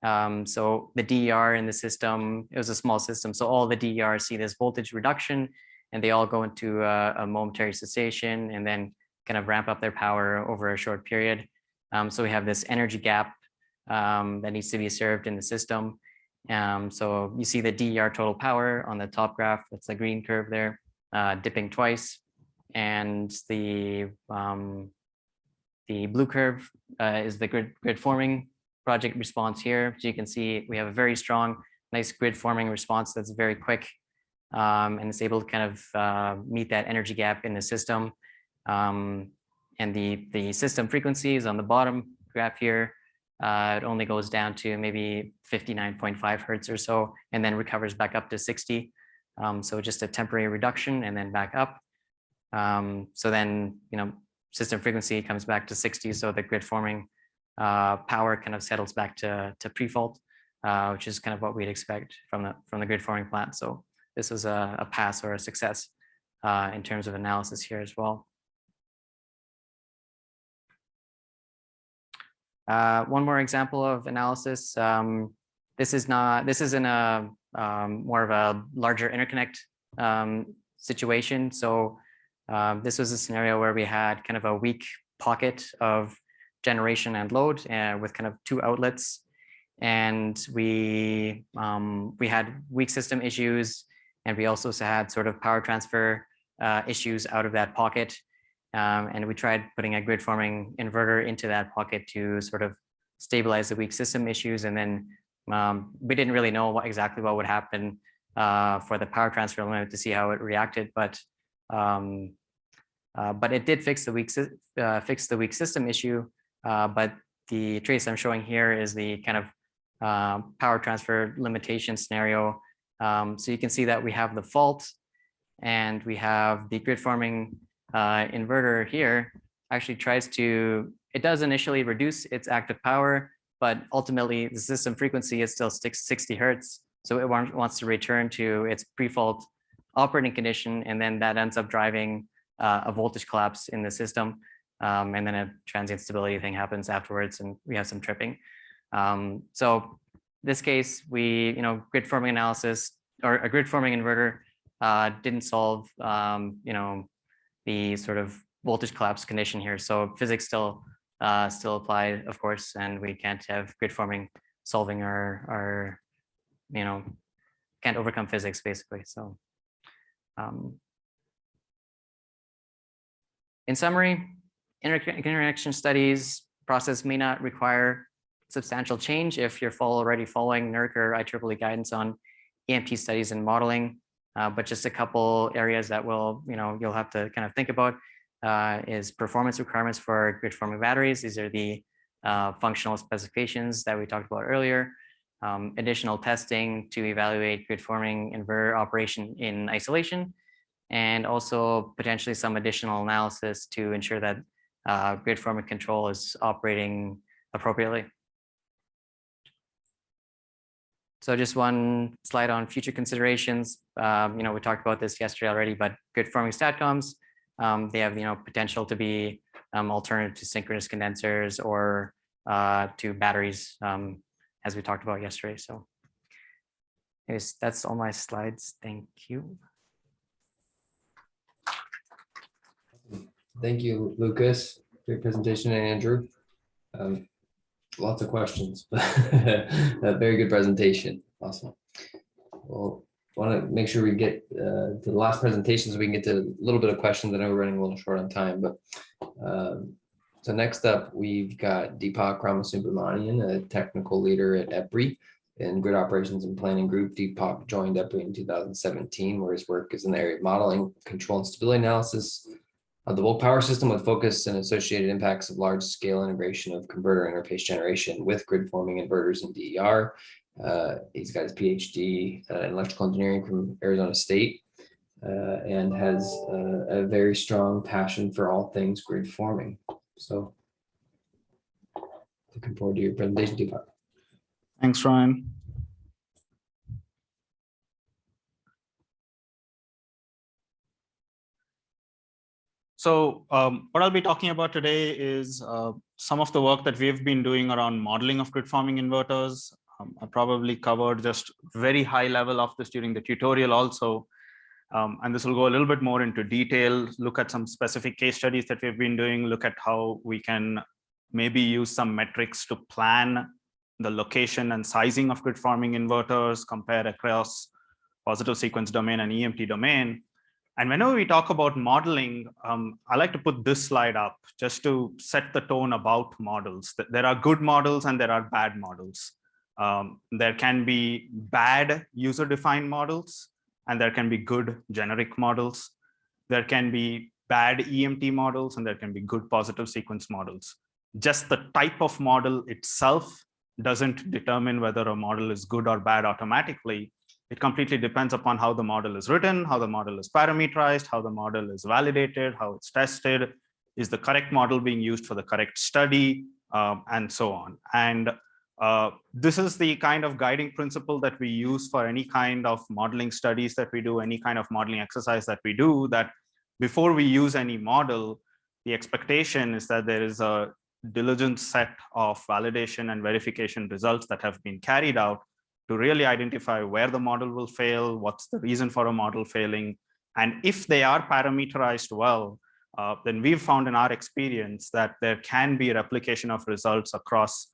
So the DER in the system, it was a small system. So all the DERs see this voltage reduction and they all go into a momentary cessation and then kind of ramp up their power over a short period. So we have this energy gap that needs to be served in the system. So you see the DER total power on the top graph, that's the green curve there, dipping twice. And the blue curve is the grid forming project response here. So you can see we have a very strong, nice grid forming response that's very quick and it's able to kind of meet that energy gap in the system. And the system frequency is on the bottom graph here. It only goes down to maybe 59.5 hertz or so, and then recovers back up to 60. So just a temporary reduction and then back up. So then, system frequency comes back to 60. So the grid forming power kind of settles back to pre-fault, which is kind of what we'd expect from the grid forming plant. So this is a pass or a success in terms of analysis here as well. One more example of analysis. This is in a more of a larger interconnect situation. So this was a scenario where we had kind of a weak pocket of generation and load with kind of two outlets, and we had weak system issues, and we also had sort of power transfer issues out of that pocket. And we tried putting a grid forming inverter into that pocket to sort of stabilize the weak system issues. And then we didn't really know exactly what would happen for the power transfer limit to see how it reacted, but it did fix the weak system issue. But the trace I'm showing here is the kind of power transfer limitation scenario. So you can see that we have the fault and we have the grid forming inverter here actually it does initially reduce its active power, but ultimately the system frequency is still 60 hertz. So it wants to return to its pre-fault operating condition, and then that ends up driving a voltage collapse in the system. And then a transient stability thing happens afterwards and we have some tripping. So this case, grid forming analysis or a grid forming inverter didn't solve, the sort of voltage collapse condition here. So physics still apply, of course, and we can't have grid forming solving our can't overcome physics basically. So in summary, interconnection studies process may not require substantial change if you're already following NERC or IEEE guidance on EMP studies and modeling. But just a couple areas that you'll have to kind of think about is performance requirements for grid forming batteries. These are the functional specifications that we talked about earlier. Additional testing to evaluate grid forming inverter operation in isolation, and also potentially some additional analysis to ensure that grid forming control is operating appropriately. So just one slide on future considerations. We talked about this yesterday already, but grid forming statcoms, they have potential to be alternative to synchronous condensers or to batteries, as we talked about yesterday. So anyways, that's all my slides. Thank you. Thank you, Lucas. Great presentation, and Andrew. Lots of questions, but a very good presentation. Awesome. Well, want to make sure we get to the last presentation so we can get to a little bit of questions. I know we're running a little short on time, but so next up, we've got Deepak Ramasubramanian, a technical leader at EPRI in Grid Operations and Planning Group. Deepak joined EPRI in 2017, where his work is in the area of modeling, control, and stability analysis of the bulk power system with focus and associated impacts of large-scale integration of converter interface generation with grid forming inverters and DER. He's got his PhD in electrical engineering from Arizona State. and has a very strong passion for all things grid forming. So looking forward to your presentation, Deepak. Thanks, Ryan. So what I'll be talking about today is some of the work that we've been doing around modeling of grid forming inverters. I probably covered just very high level of this during the tutorial also. And this will go a little bit more into detail, look at some specific case studies that we've been doing, look at how we can maybe use some metrics to plan the location and sizing of grid forming inverters, compare across positive sequence domain and EMT domain. And whenever we talk about modeling, I like to put this slide up just to set the tone about models. There are good models and there are bad models. There can be bad user-defined models, and there can be good generic models. There can be bad EMT models, and there can be good positive sequence models. Just the type of model itself doesn't determine whether a model is good or bad automatically. It completely depends upon how the model is written, how the model is parameterized, how the model is validated, how it's tested, is the correct model being used for the correct study, and so on. And this is the kind of guiding principle that we use for any kind of modeling studies that we do, any kind of modeling exercise that we do, that before we use any model, the expectation is that there is a diligent set of validation and verification results that have been carried out to really identify where the model will fail, what's the reason for a model failing. And if they are parameterized well, then we've found in our experience that there can be replication of results across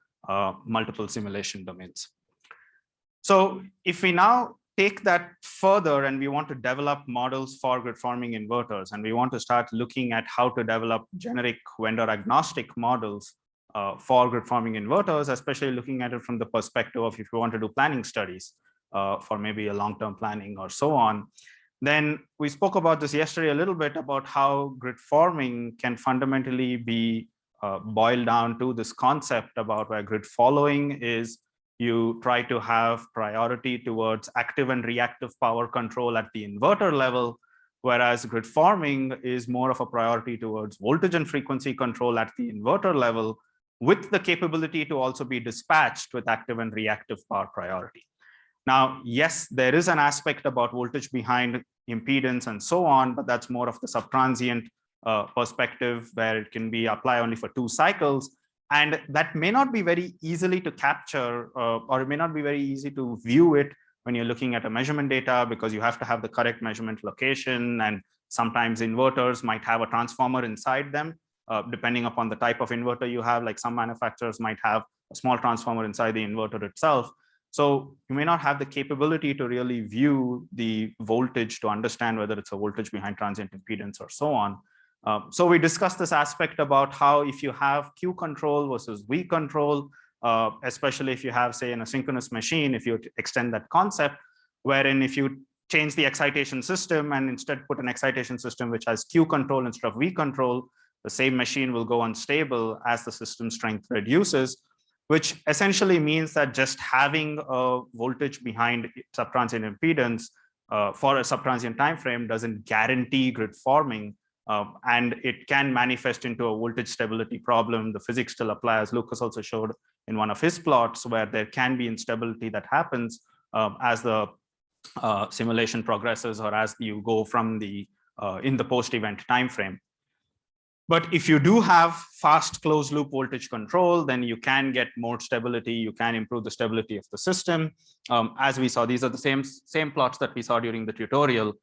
multiple simulation domains. So if we now take that further and we want to develop models for grid forming inverters, and we want to start looking at how to develop generic vendor agnostic models for grid forming inverters, especially looking at it from the perspective of if you want to do planning studies for maybe a long-term planning or so on. Then we spoke about this yesterday a little bit about how grid forming can fundamentally be boiled down to this concept about where grid following is you try to have priority towards active and reactive power control at the inverter level, whereas grid forming is more of a priority towards voltage and frequency control at the inverter level, with the capability to also be dispatched with active and reactive power priority. Now, yes, there is an aspect about voltage behind impedance and so on, but that's more of the subtransient perspective where it can be applied only for 2 cycles. And that may not be very easily to capture, or it may not be very easy to view it when you're looking at a measurement data, because you have to have the correct measurement location. And sometimes inverters might have a transformer inside them, depending upon the type of inverter you have. Like some manufacturers might have a small transformer inside the inverter itself. So you may not have the capability to really view the voltage to understand whether it's a voltage behind transient impedance or so on. So we discussed this aspect about how if you have Q control versus V control, especially if you have, say, an asynchronous machine, if you extend that concept, wherein if you change the excitation system and instead put an excitation system which has Q control instead of V control, the same machine will go unstable as the system strength reduces, which essentially means that just having a voltage behind subtransient impedance for a subtransient time frame doesn't guarantee grid forming. And it can manifest into a voltage stability problem. The physics still apply, as Lucas also showed in one of his plots, where there can be instability that happens as the simulation progresses or as you go from the in the post-event time frame. But if you do have fast closed loop voltage control, then you can get more stability. You can improve the stability of the system. As we saw, these are the same plots that we saw during the tutorial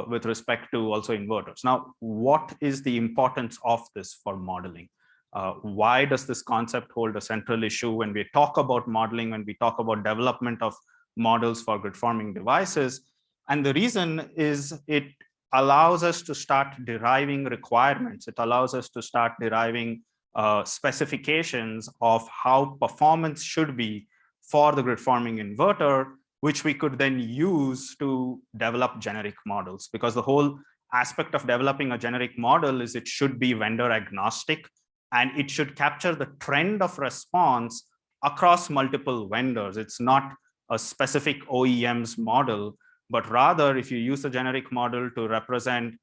with respect to also inverters. Now, what is the importance of this for modeling? Why does this concept hold a central issue when we talk about modeling, when we talk about development of models for grid forming devices? And the reason is it allows us to start deriving requirements. It allows us to start deriving specifications of how performance should be for the grid forming inverter, which we could then use to develop generic models. Because the whole aspect of developing a generic model is it should be vendor agnostic, and it should capture the trend of response across multiple vendors. It's not a specific OEM's model, but rather if you use the generic model to represent,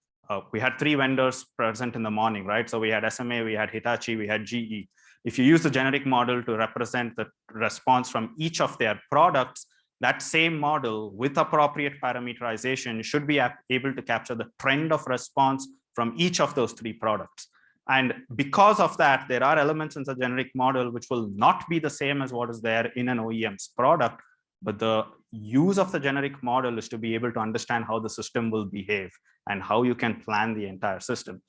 we had 3 vendors present in the morning, right? So we had SMA, we had Hitachi, we had GE. If you use the generic model to represent the response from each of their products, that same model with appropriate parameterization should be able to capture the trend of response from each of those 3 products. And because of that, there are elements in the generic model which will not be the same as what is there in an OEM's product, but the use of the generic model is to be able to understand how the system will behave and how you can plan the entire system.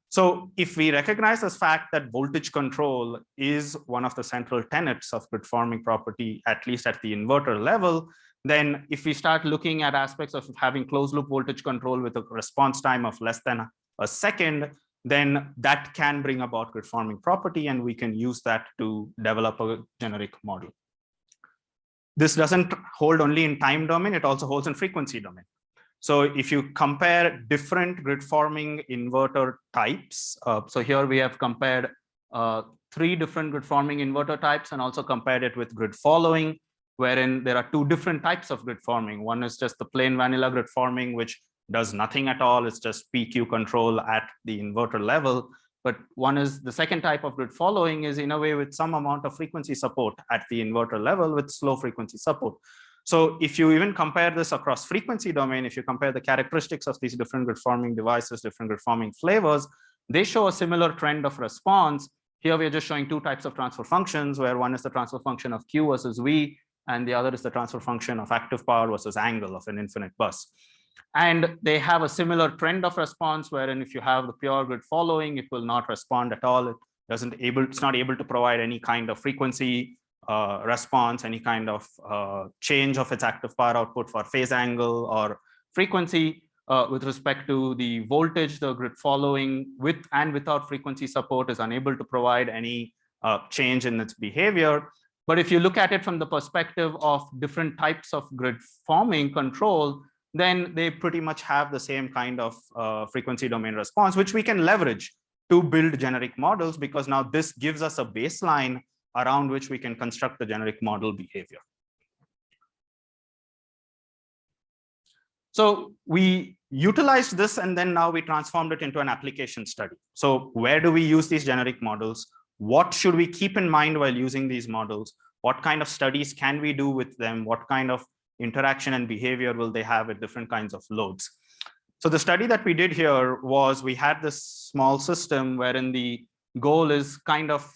So if we recognize this fact that voltage control is one of the central tenets of grid forming property, at least at the inverter level, then if we start looking at aspects of having closed loop voltage control with a response time of less than a second, then that can bring about grid forming property, and we can use that to develop a generic model. This doesn't hold only in time domain, it also holds in frequency domain. So if you compare different grid forming inverter types, so here we have compared 3 different grid forming inverter types and also compared it with grid following, wherein there are 2 different types of grid forming. One is just the plain vanilla grid forming, which does nothing at all. It's just PQ control at the inverter level. But one is the second type of grid following is in a way with some amount of frequency support at the inverter level with slow frequency support. So if you even compare this across frequency domain, if you compare the characteristics of these different grid forming devices, different grid forming flavors, they show a similar trend of response. Here we are just showing 2 types of transfer functions, where one is the transfer function of Q versus V, and the other is the transfer function of active power versus angle of an infinite bus. And they have a similar trend of response, wherein if you have the pure grid following, it will not respond at all. It's not able to provide any kind of frequency response, any kind of change of its active power output for phase angle or frequency. With respect to the voltage, the grid following with and without frequency support is unable to provide any change in its behavior. But if you look at it from the perspective of different types of grid forming control, then they pretty much have the same kind of frequency domain response, which we can leverage to build generic models, because now this gives us a baseline around which we can construct the generic model behavior. So we utilized this, and then now we transformed it into an application study. So where do we use these generic models? What should we keep in mind while using these models? What kind of studies can we do with them? What kind of interaction and behavior will they have with different kinds of loads? So the study that we did here was, we had this small system wherein the goal is kind of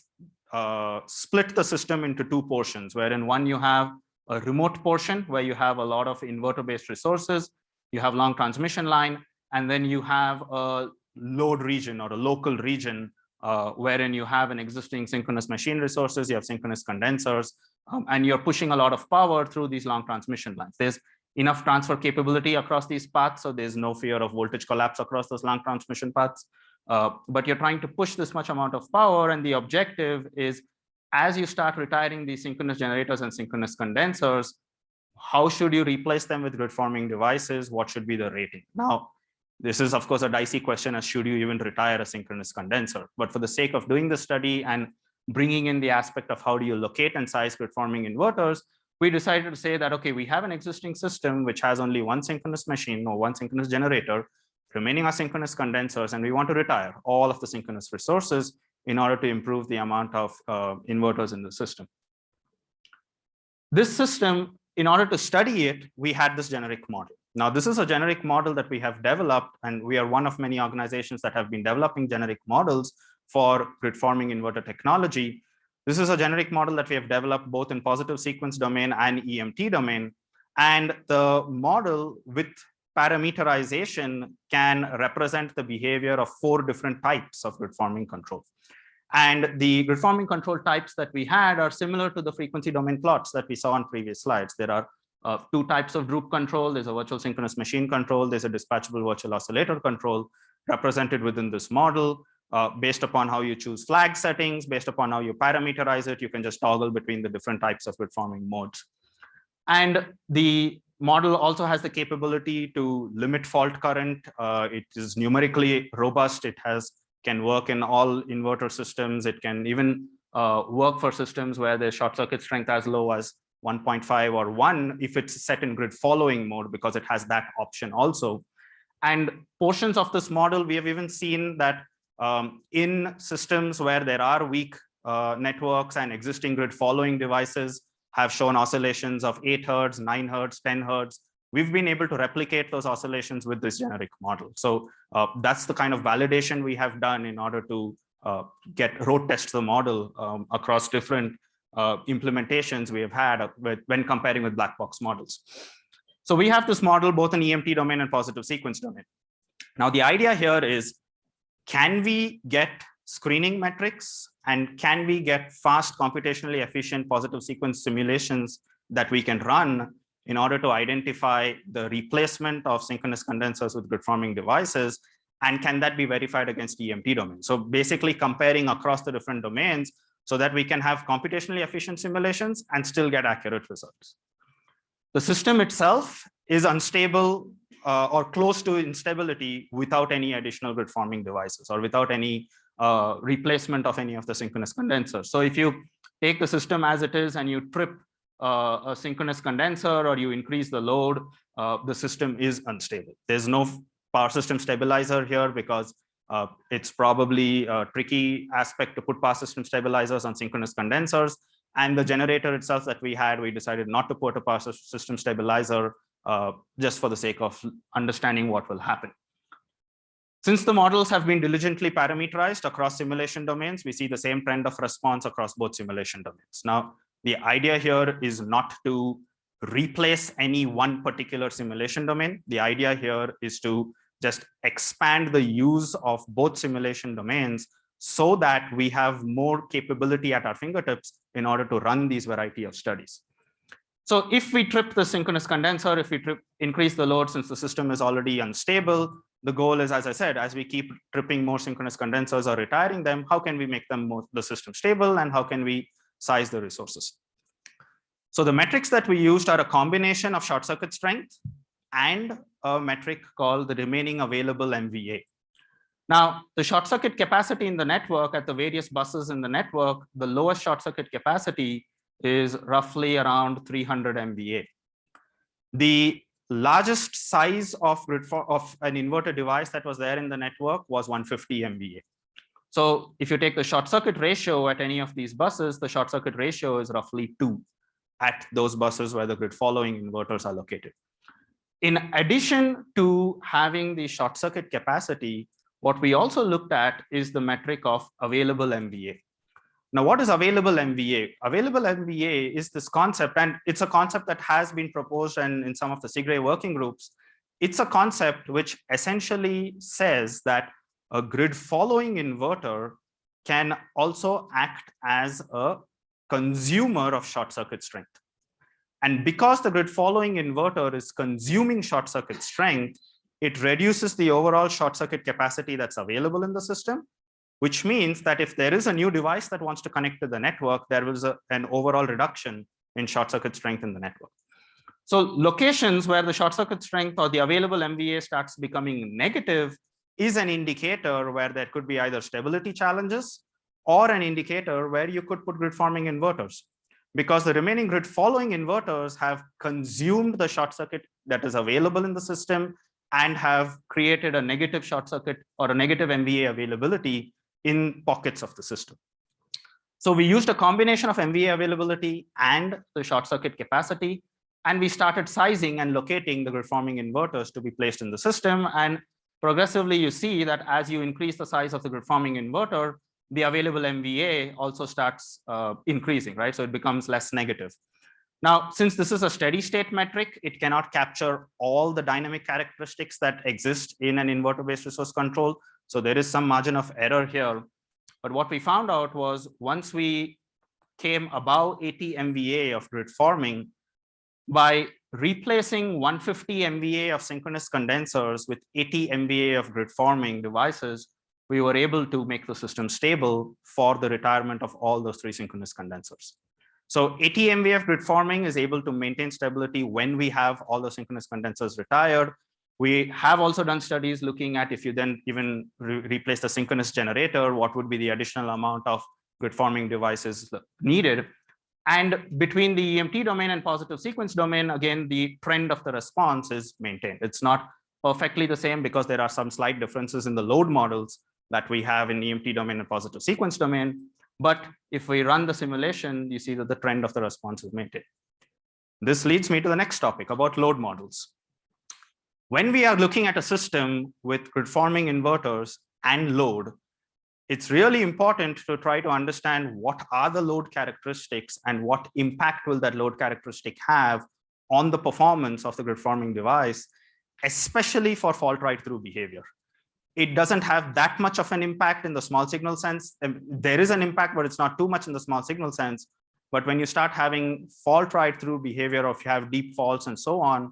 split the system into 2 portions, wherein one you have a remote portion where you have a lot of inverter-based resources, you have long transmission line, and then you have a load region or a local region wherein you have an existing synchronous machine resources, you have synchronous condensers, and you're pushing a lot of power through these long transmission lines. There's enough transfer capability across these paths, so there's no fear of voltage collapse across those long transmission paths. But you're trying to push this much amount of power, and the objective is, as you start retiring these synchronous generators and synchronous condensers, how should you replace them with grid forming devices? What should be the rating? Now, this is of course a dicey question, as should you even retire a synchronous condenser? But for the sake of doing the study and bringing in the aspect of how do you locate and size grid forming inverters, we decided to say that, okay, we have an existing system which has only one synchronous machine or one synchronous generator, remaining asynchronous condensers, and we want to retire all of the synchronous resources in order to improve the amount of inverters in the system. This system, in order to study it, we had this generic model. Now, this is a generic model that we have developed, and we are one of many organizations that have been developing generic models for grid forming inverter technology. This is a generic model that we have developed both in positive sequence domain and EMT domain. And the model with parameterization can represent the behavior of 4 different types of grid forming control. And the grid forming control types that we had are similar to the frequency domain plots that we saw on previous slides. There are 2 types of group control. There's a virtual synchronous machine control. There's a dispatchable virtual oscillator control represented within this model. Based upon how you choose flag settings, based upon how you parameterize it, you can just toggle between the different types of grid forming modes. And the model also has the capability to limit fault current. It is numerically robust. It can work in all inverter systems. It can even work for systems where the short circuit strength as low as 1.5 or 1 if it's set in grid following mode, because it has that option also. And portions of this model, we have even seen that in systems where there are weak networks and existing grid following devices have shown oscillations of 8 Hertz, 9 Hertz, 10 Hertz. We've been able to replicate those oscillations with this generic model. So that's the kind of validation we have done in order to road test the model across different implementations we have had when comparing with black box models. So we have this model both in EMT domain and positive sequence domain. Now the idea here is, can we get screening metrics and can we get fast, computationally efficient positive sequence simulations that we can run in order to identify the replacement of synchronous condensers with grid forming devices? And can that be verified against EMT domain? So basically comparing across the different domains so that we can have computationally efficient simulations and still get accurate results. The system itself is unstable or close to instability without any additional grid forming devices or without any replacement of any of the synchronous condensers. So if you take the system as it is and you trip a synchronous condenser or you increase the load, the system is unstable. There's no power system stabilizer here because it's probably a tricky aspect to put power system stabilizers on synchronous condensers. And the generator itself that we had, we decided not to put a power system stabilizer just for the sake of understanding what will happen. Since the models have been diligently parameterized across simulation domains, we see the same trend of response across both simulation domains. Now, the idea here is not to replace any one particular simulation domain. The idea here is to just expand the use of both simulation domains so that we have more capability at our fingertips in order to run these variety of studies. So if we trip the synchronous condenser, if we increase the load since the system is already unstable, the goal is, as I said, as we keep tripping more synchronous condensers or retiring them, how can we make them the system stable and how can we size the resources? So the metrics that we used are a combination of short circuit strength and a metric called the remaining available MVA. Now, the short circuit capacity in the network at the various buses in the network, the lowest short circuit capacity is roughly around 300 MVA. The largest size of an inverter device that was there in the network was 150 MVA. So if you take the short circuit ratio at any of these buses, the short circuit ratio is roughly 2 at those buses where the grid following inverters are located. In addition to having the short circuit capacity, what we also looked at is the metric of available MVA. Now, what is available MVA? Available MVA is this concept, and it's a concept that has been proposed and in some of the SIGRE working groups. It's a concept which essentially says that a grid following inverter can also act as a consumer of short circuit strength. And because the grid following inverter is consuming short circuit strength, it reduces the overall short circuit capacity that's available in the system, which means that if there is a new device that wants to connect to the network, there was an overall reduction in short circuit strength in the network. So locations where the short circuit strength or the available MVA starts becoming negative is an indicator where there could be either stability challenges or an indicator where you could put grid forming inverters, because the remaining grid following inverters have consumed the short circuit that is available in the system and have created a negative short circuit or a negative MVA availability in pockets of the system. So we used a combination of MVA availability and the short circuit capacity, and we started sizing and locating the grid forming inverters to be placed in the system. And progressively, you see that as you increase the size of the grid forming inverter, the available MVA also starts increasing, right? So it becomes less negative. Now, since this is a steady state metric, it cannot capture all the dynamic characteristics that exist in an inverter-based resource control. So there is some margin of error here. But what we found out was once we came above 80 MVA of grid forming, by replacing 150 MVA of synchronous condensers with 80 MVA of grid forming devices, we were able to make the system stable for the retirement of all those 3 synchronous condensers. So 80 MVA of grid forming is able to maintain stability when we have all the synchronous condensers retired. We have also done studies looking at if you then even replace the synchronous generator, what would be the additional amount of grid forming devices needed. And between the EMT domain and positive sequence domain, again, the trend of the response is maintained. It's not perfectly the same because there are some slight differences in the load models that we have in EMT domain and positive sequence domain. But if we run the simulation, you see that the trend of the response is maintained. This leads me to the next topic about load models. When we are looking at a system with grid-forming inverters and load, it's really important to try to understand what are the load characteristics and what impact will that load characteristic have on the performance of the grid-forming device, especially for fault right-through behavior. It doesn't have that much of an impact in the small signal sense. There is an impact, but it's not too much in the small signal sense. But when you start having fault right-through behavior, or if you have deep faults and so on,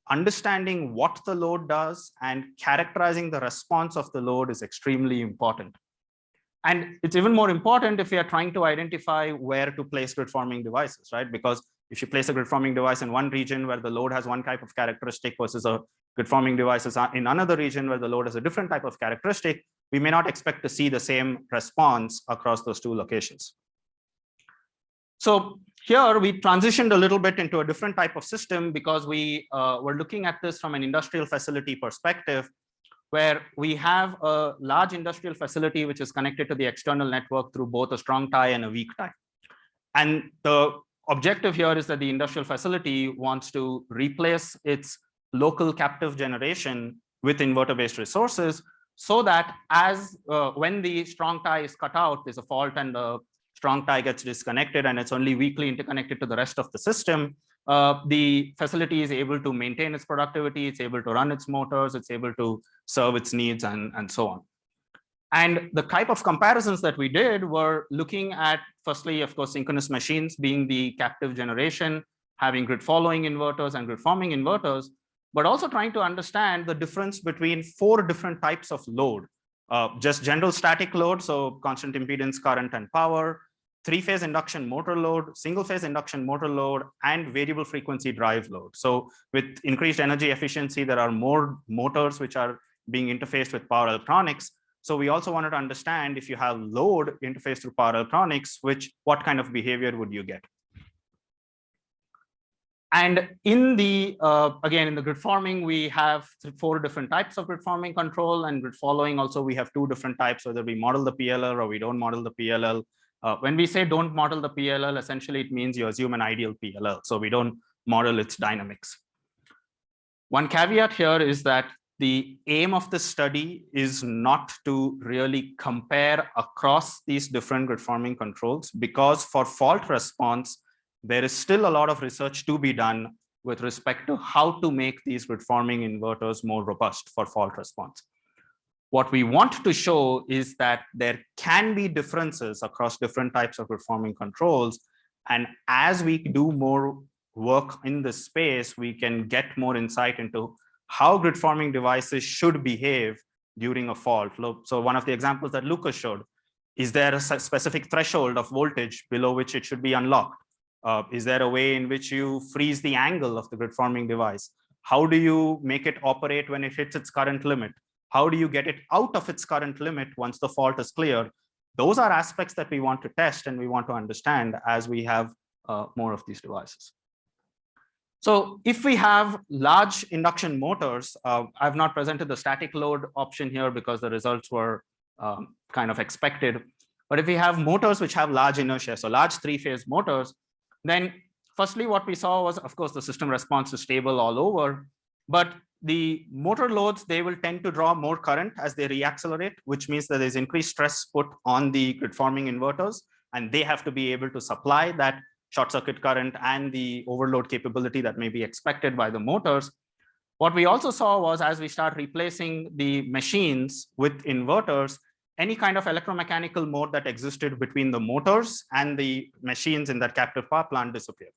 understanding what the load does and characterizing the response of the load is extremely important. And it's even more important if we are trying to identify where to place grid-forming devices, right? Because if you place a grid-forming device in one region where the load has one type of characteristic versus a grid-forming devices in another region where the load has a different type of characteristic, we may not expect to see the same response across those two locations. So here we transitioned a little bit into a different type of system because we were looking at this from an industrial facility perspective, where we have a large industrial facility which is connected to the external network through both a strong tie and a weak tie. And the objective here is that the industrial facility wants to replace its local captive generation with inverter-based resources, so that when the strong tie is cut out, there's a fault and the strong tie gets disconnected and it's only weakly interconnected to the rest of the system. The facility is able to maintain its productivity, it's able to run its motors, it's able to serve its needs and so on. And the type of comparisons that we did were looking at, firstly, of course, synchronous machines being the captive generation, having grid following inverters and grid forming inverters, but also trying to understand the difference between 4 different types of load. Just general static load, so constant impedance, current, and power, 3-phase induction motor load, single-phase induction motor load, and variable frequency drive load. So with increased energy efficiency, there are more motors which are being interfaced with power electronics. So we also wanted to understand, if you have load interface through power electronics, what kind of behavior would you get? And in the, again, in the grid forming, we have 4 different types of grid forming control, and grid following also we have 2 different types, whether we model the PLL or we don't model the PLL. When we say don't model the PLL, essentially it means you assume an ideal PLL. So we don't model its dynamics. One caveat here is that the aim of the study is not to really compare across these different grid forming controls, because for fault response, there is still a lot of research to be done with respect to how to make these grid forming inverters more robust for fault response. What we want to show is that there can be differences across different types of grid forming controls. And as we do more work in this space, we can get more insight into how grid forming devices should behave during a fault. So one of the examples that Lucas showed, is there a specific threshold of voltage below which it should be unlocked? Is there a way in which you freeze the angle of the grid forming device? How do you make it operate when it hits its current limit? How do you get it out of its current limit once the fault is clear? Those are aspects that we want to test and we want to understand as we have more of these devices. So if we have large induction motors, I've not presented the static load option here because the results were kind of expected. But if we have motors which have large inertia, so large 3-phase motors, then firstly, what we saw was, of course, the system response is stable all over, but the motor loads, they will tend to draw more current as they reaccelerate, which means that there's increased stress put on the grid forming inverters, and they have to be able to supply that short circuit current and the overload capability that may be expected by the motors. What we also saw was, as we start replacing the machines with inverters, any kind of electromechanical mode that existed between the motors and the machines in that captive power plant disappeared.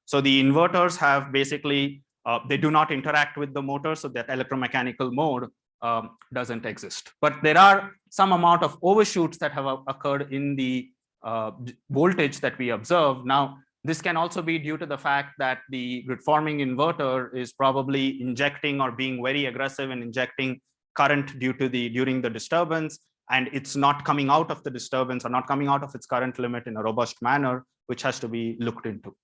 So the inverters have basically, they do not interact with the motor, so that electromechanical mode doesn't exist. But there are some amount of overshoots that have occurred in the voltage that we observe. Now, this can also be due to the fact that the grid forming inverter is probably injecting or being very aggressive in injecting current during the disturbance, and it's not coming out of the disturbance or not coming out of its current limit in a robust manner, which has to be looked into.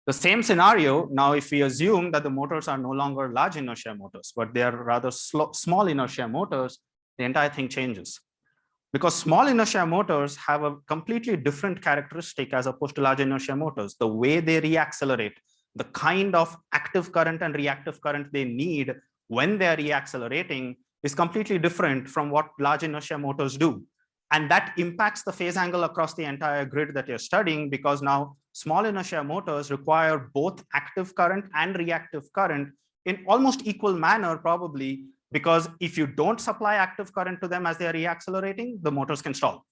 The same scenario, now if we assume that the motors are no longer large inertia motors, but they are rather small inertia motors, the entire thing changes. Because small inertia motors have a completely different characteristic as opposed to large inertia motors. The way they reaccelerate, the kind of active current and reactive current they need when they are reaccelerating is completely different from what large inertia motors do. And that impacts the phase angle across the entire grid that you're studying, because now small inertia motors require both active current and reactive current in almost equal manner, probably, because if you don't supply active current to them as they are reaccelerating, the motors can stall.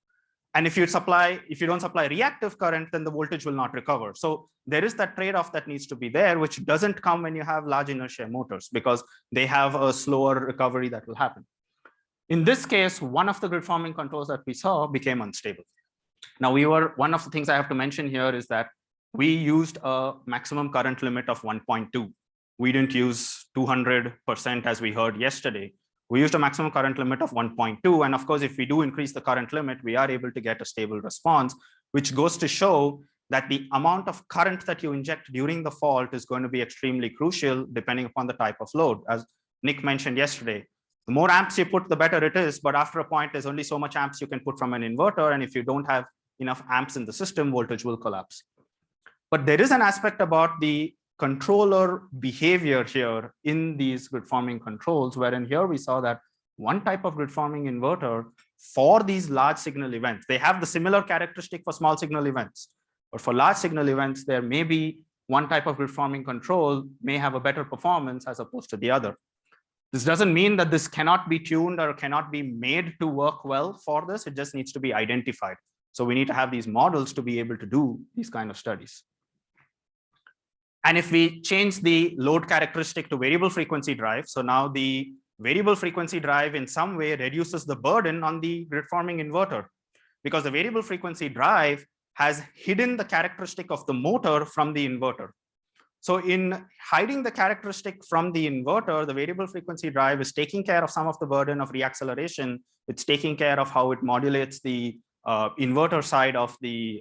And if you don't supply reactive current, then the voltage will not recover. So there is that trade-off that needs to be there, which doesn't come when you have large inertia motors, because they have a slower recovery that will happen. In this case, one of the grid forming controls that we saw became unstable. Now, one of the things I have to mention here is that we used a maximum current limit of 1.2. We didn't use 200% as we heard yesterday. We used a maximum current limit of 1.2. And of course, if we do increase the current limit, we are able to get a stable response, which goes to show that the amount of current that you inject during the fault is going to be extremely crucial depending upon the type of load. As Nick mentioned yesterday, the more amps you put, the better it is. But after a point, there's only so much amps you can put from an inverter. And if you don't have enough amps in the system, voltage will collapse. But there is an aspect about the controller behavior here in these grid forming controls, wherein here we saw that one type of grid forming inverter for these large signal events, they have the similar characteristic for small signal events. But for large signal events, there may be one type of grid forming control may have a better performance as opposed to the other. This doesn't mean that this cannot be tuned or cannot be made to work well for this. It just needs to be identified. So we need to have these models to be able to do these kind of studies. And if we change the load characteristic to variable frequency drive, so now the variable frequency drive in some way reduces the burden on the grid forming inverter, because the variable frequency drive has hidden the characteristic of the motor from the inverter. So in hiding the characteristic from the inverter, the variable frequency drive is taking care of some of the burden of reacceleration. It's taking care of how it modulates the inverter side of the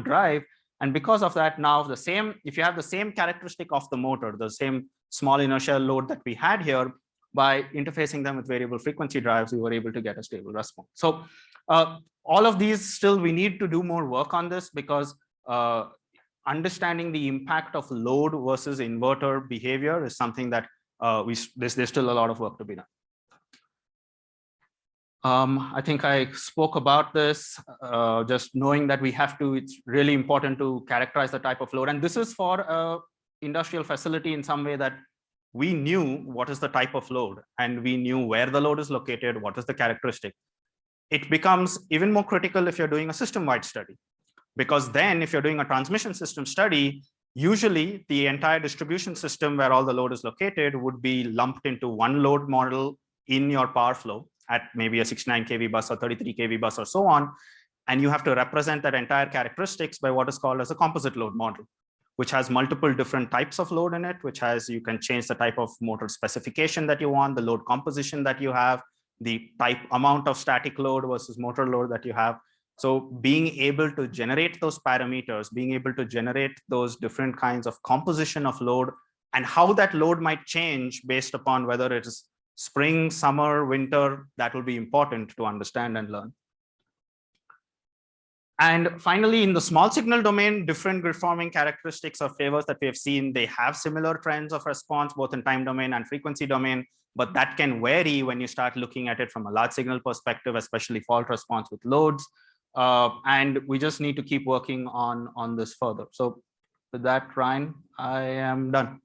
drive. And because of that, now if you have the same characteristic of the motor, the same small inertial load that we had here, by interfacing them with variable frequency drives, we were able to get a stable response. So all of these, still we need to do more work on this, because understanding the impact of load versus inverter behavior is something that there's still a lot of work to be done. I think I spoke about this, just knowing that it's really important to characterize the type of load. And this is for an industrial facility in some way that we knew what is the type of load, and we knew where the load is located, what is the characteristic. It becomes even more critical if you're doing a system-wide study, because then if you're doing a transmission system study, usually the entire distribution system where all the load is located would be lumped into one load model in your power flow at maybe a 69 kV bus or 33 kV bus or so on. And you have to represent that entire characteristics by what is called as a composite load model, which has multiple different types of load in it, you can change the type of motor specification that you want, the load composition that you have, the type amount of static load versus motor load that you have. So being able to generate those parameters, being able to generate those different kinds of composition of load and how that load might change based upon whether it is spring, summer, winter, that will be important to understand and learn. And finally, in the small signal domain, different grid forming characteristics or favors that we have seen, they have similar trends of response, both in time domain and frequency domain, but that can vary when you start looking at it from a large signal perspective, especially fault response with loads. And we just need to keep working on this further. So with that, Ryan, I am done.